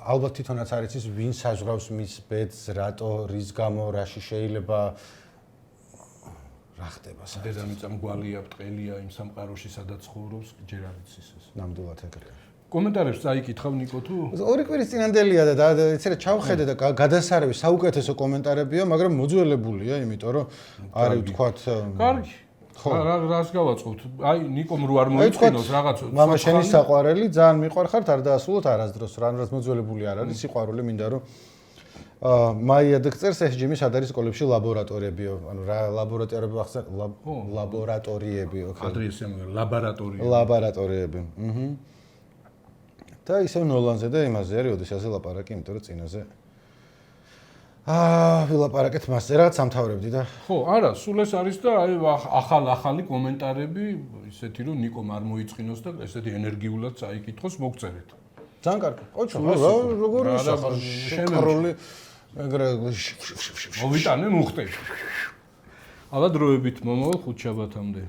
ალბათ თვითონაც არ იცის ვინ საზღვრავს მის ბედს, რატო, რის გამო, რაში შეიძლება რა ხდება საერთოდ. დედამიწა მგვალია, ბრტყელია იმ სამყაროში სადაც ცხოვრობს, ჯერ არ იცის ეს. ნამდვილად ეგრეა. კომენტარებს წაიკითხავ ნიკო თუ? ორი კვირის წინანდელია და იცი რა ჩავხედე და გადასარევი საუკეთესო კომენტარებია, მაგრამ მოძველებულია, იმიტომ რომ არის ვთქვათ კარგი. რას გავაწყობთ? აი ნიკომ რო არ მოიწინოს რაღაც. მამა შენი საყვარელი ძალიან მიყვარხართ, არ დაასრულოთ არასდროს, რაც მოძველებული არ არის, სიყვარული მინდა რომ მაია დაგწერს SG-ში სად არის სკოლებში ლაბორატორიები, ანუ რა ლაბორატორიები ახსენ ლაბორატორიები, ოკეი. ადრესია ლაბორატორია. ლაბორატორიები. და ისევ ნოლანზე და იმაზე არის ოდესაზე ლაპარაკი, იმიტომ რომ წინაზე ვილაპარაკეთ მასზე, რაღაც სამთავრებდი და ხო, არა, სულ ეს არის და აი ახალი კომენტარები, ისეთი რომ ნიკომ არ მოიწყინოს და ესეთი ენერგიულად წაიკითხოს, მოგწერეთ. ძალიან კარგი. ოჩო, როგორ ისახარ შემერული ეგრე მოვიტანე მუხტე. ალა დროებით მომავალ ხუთშაბათამდე.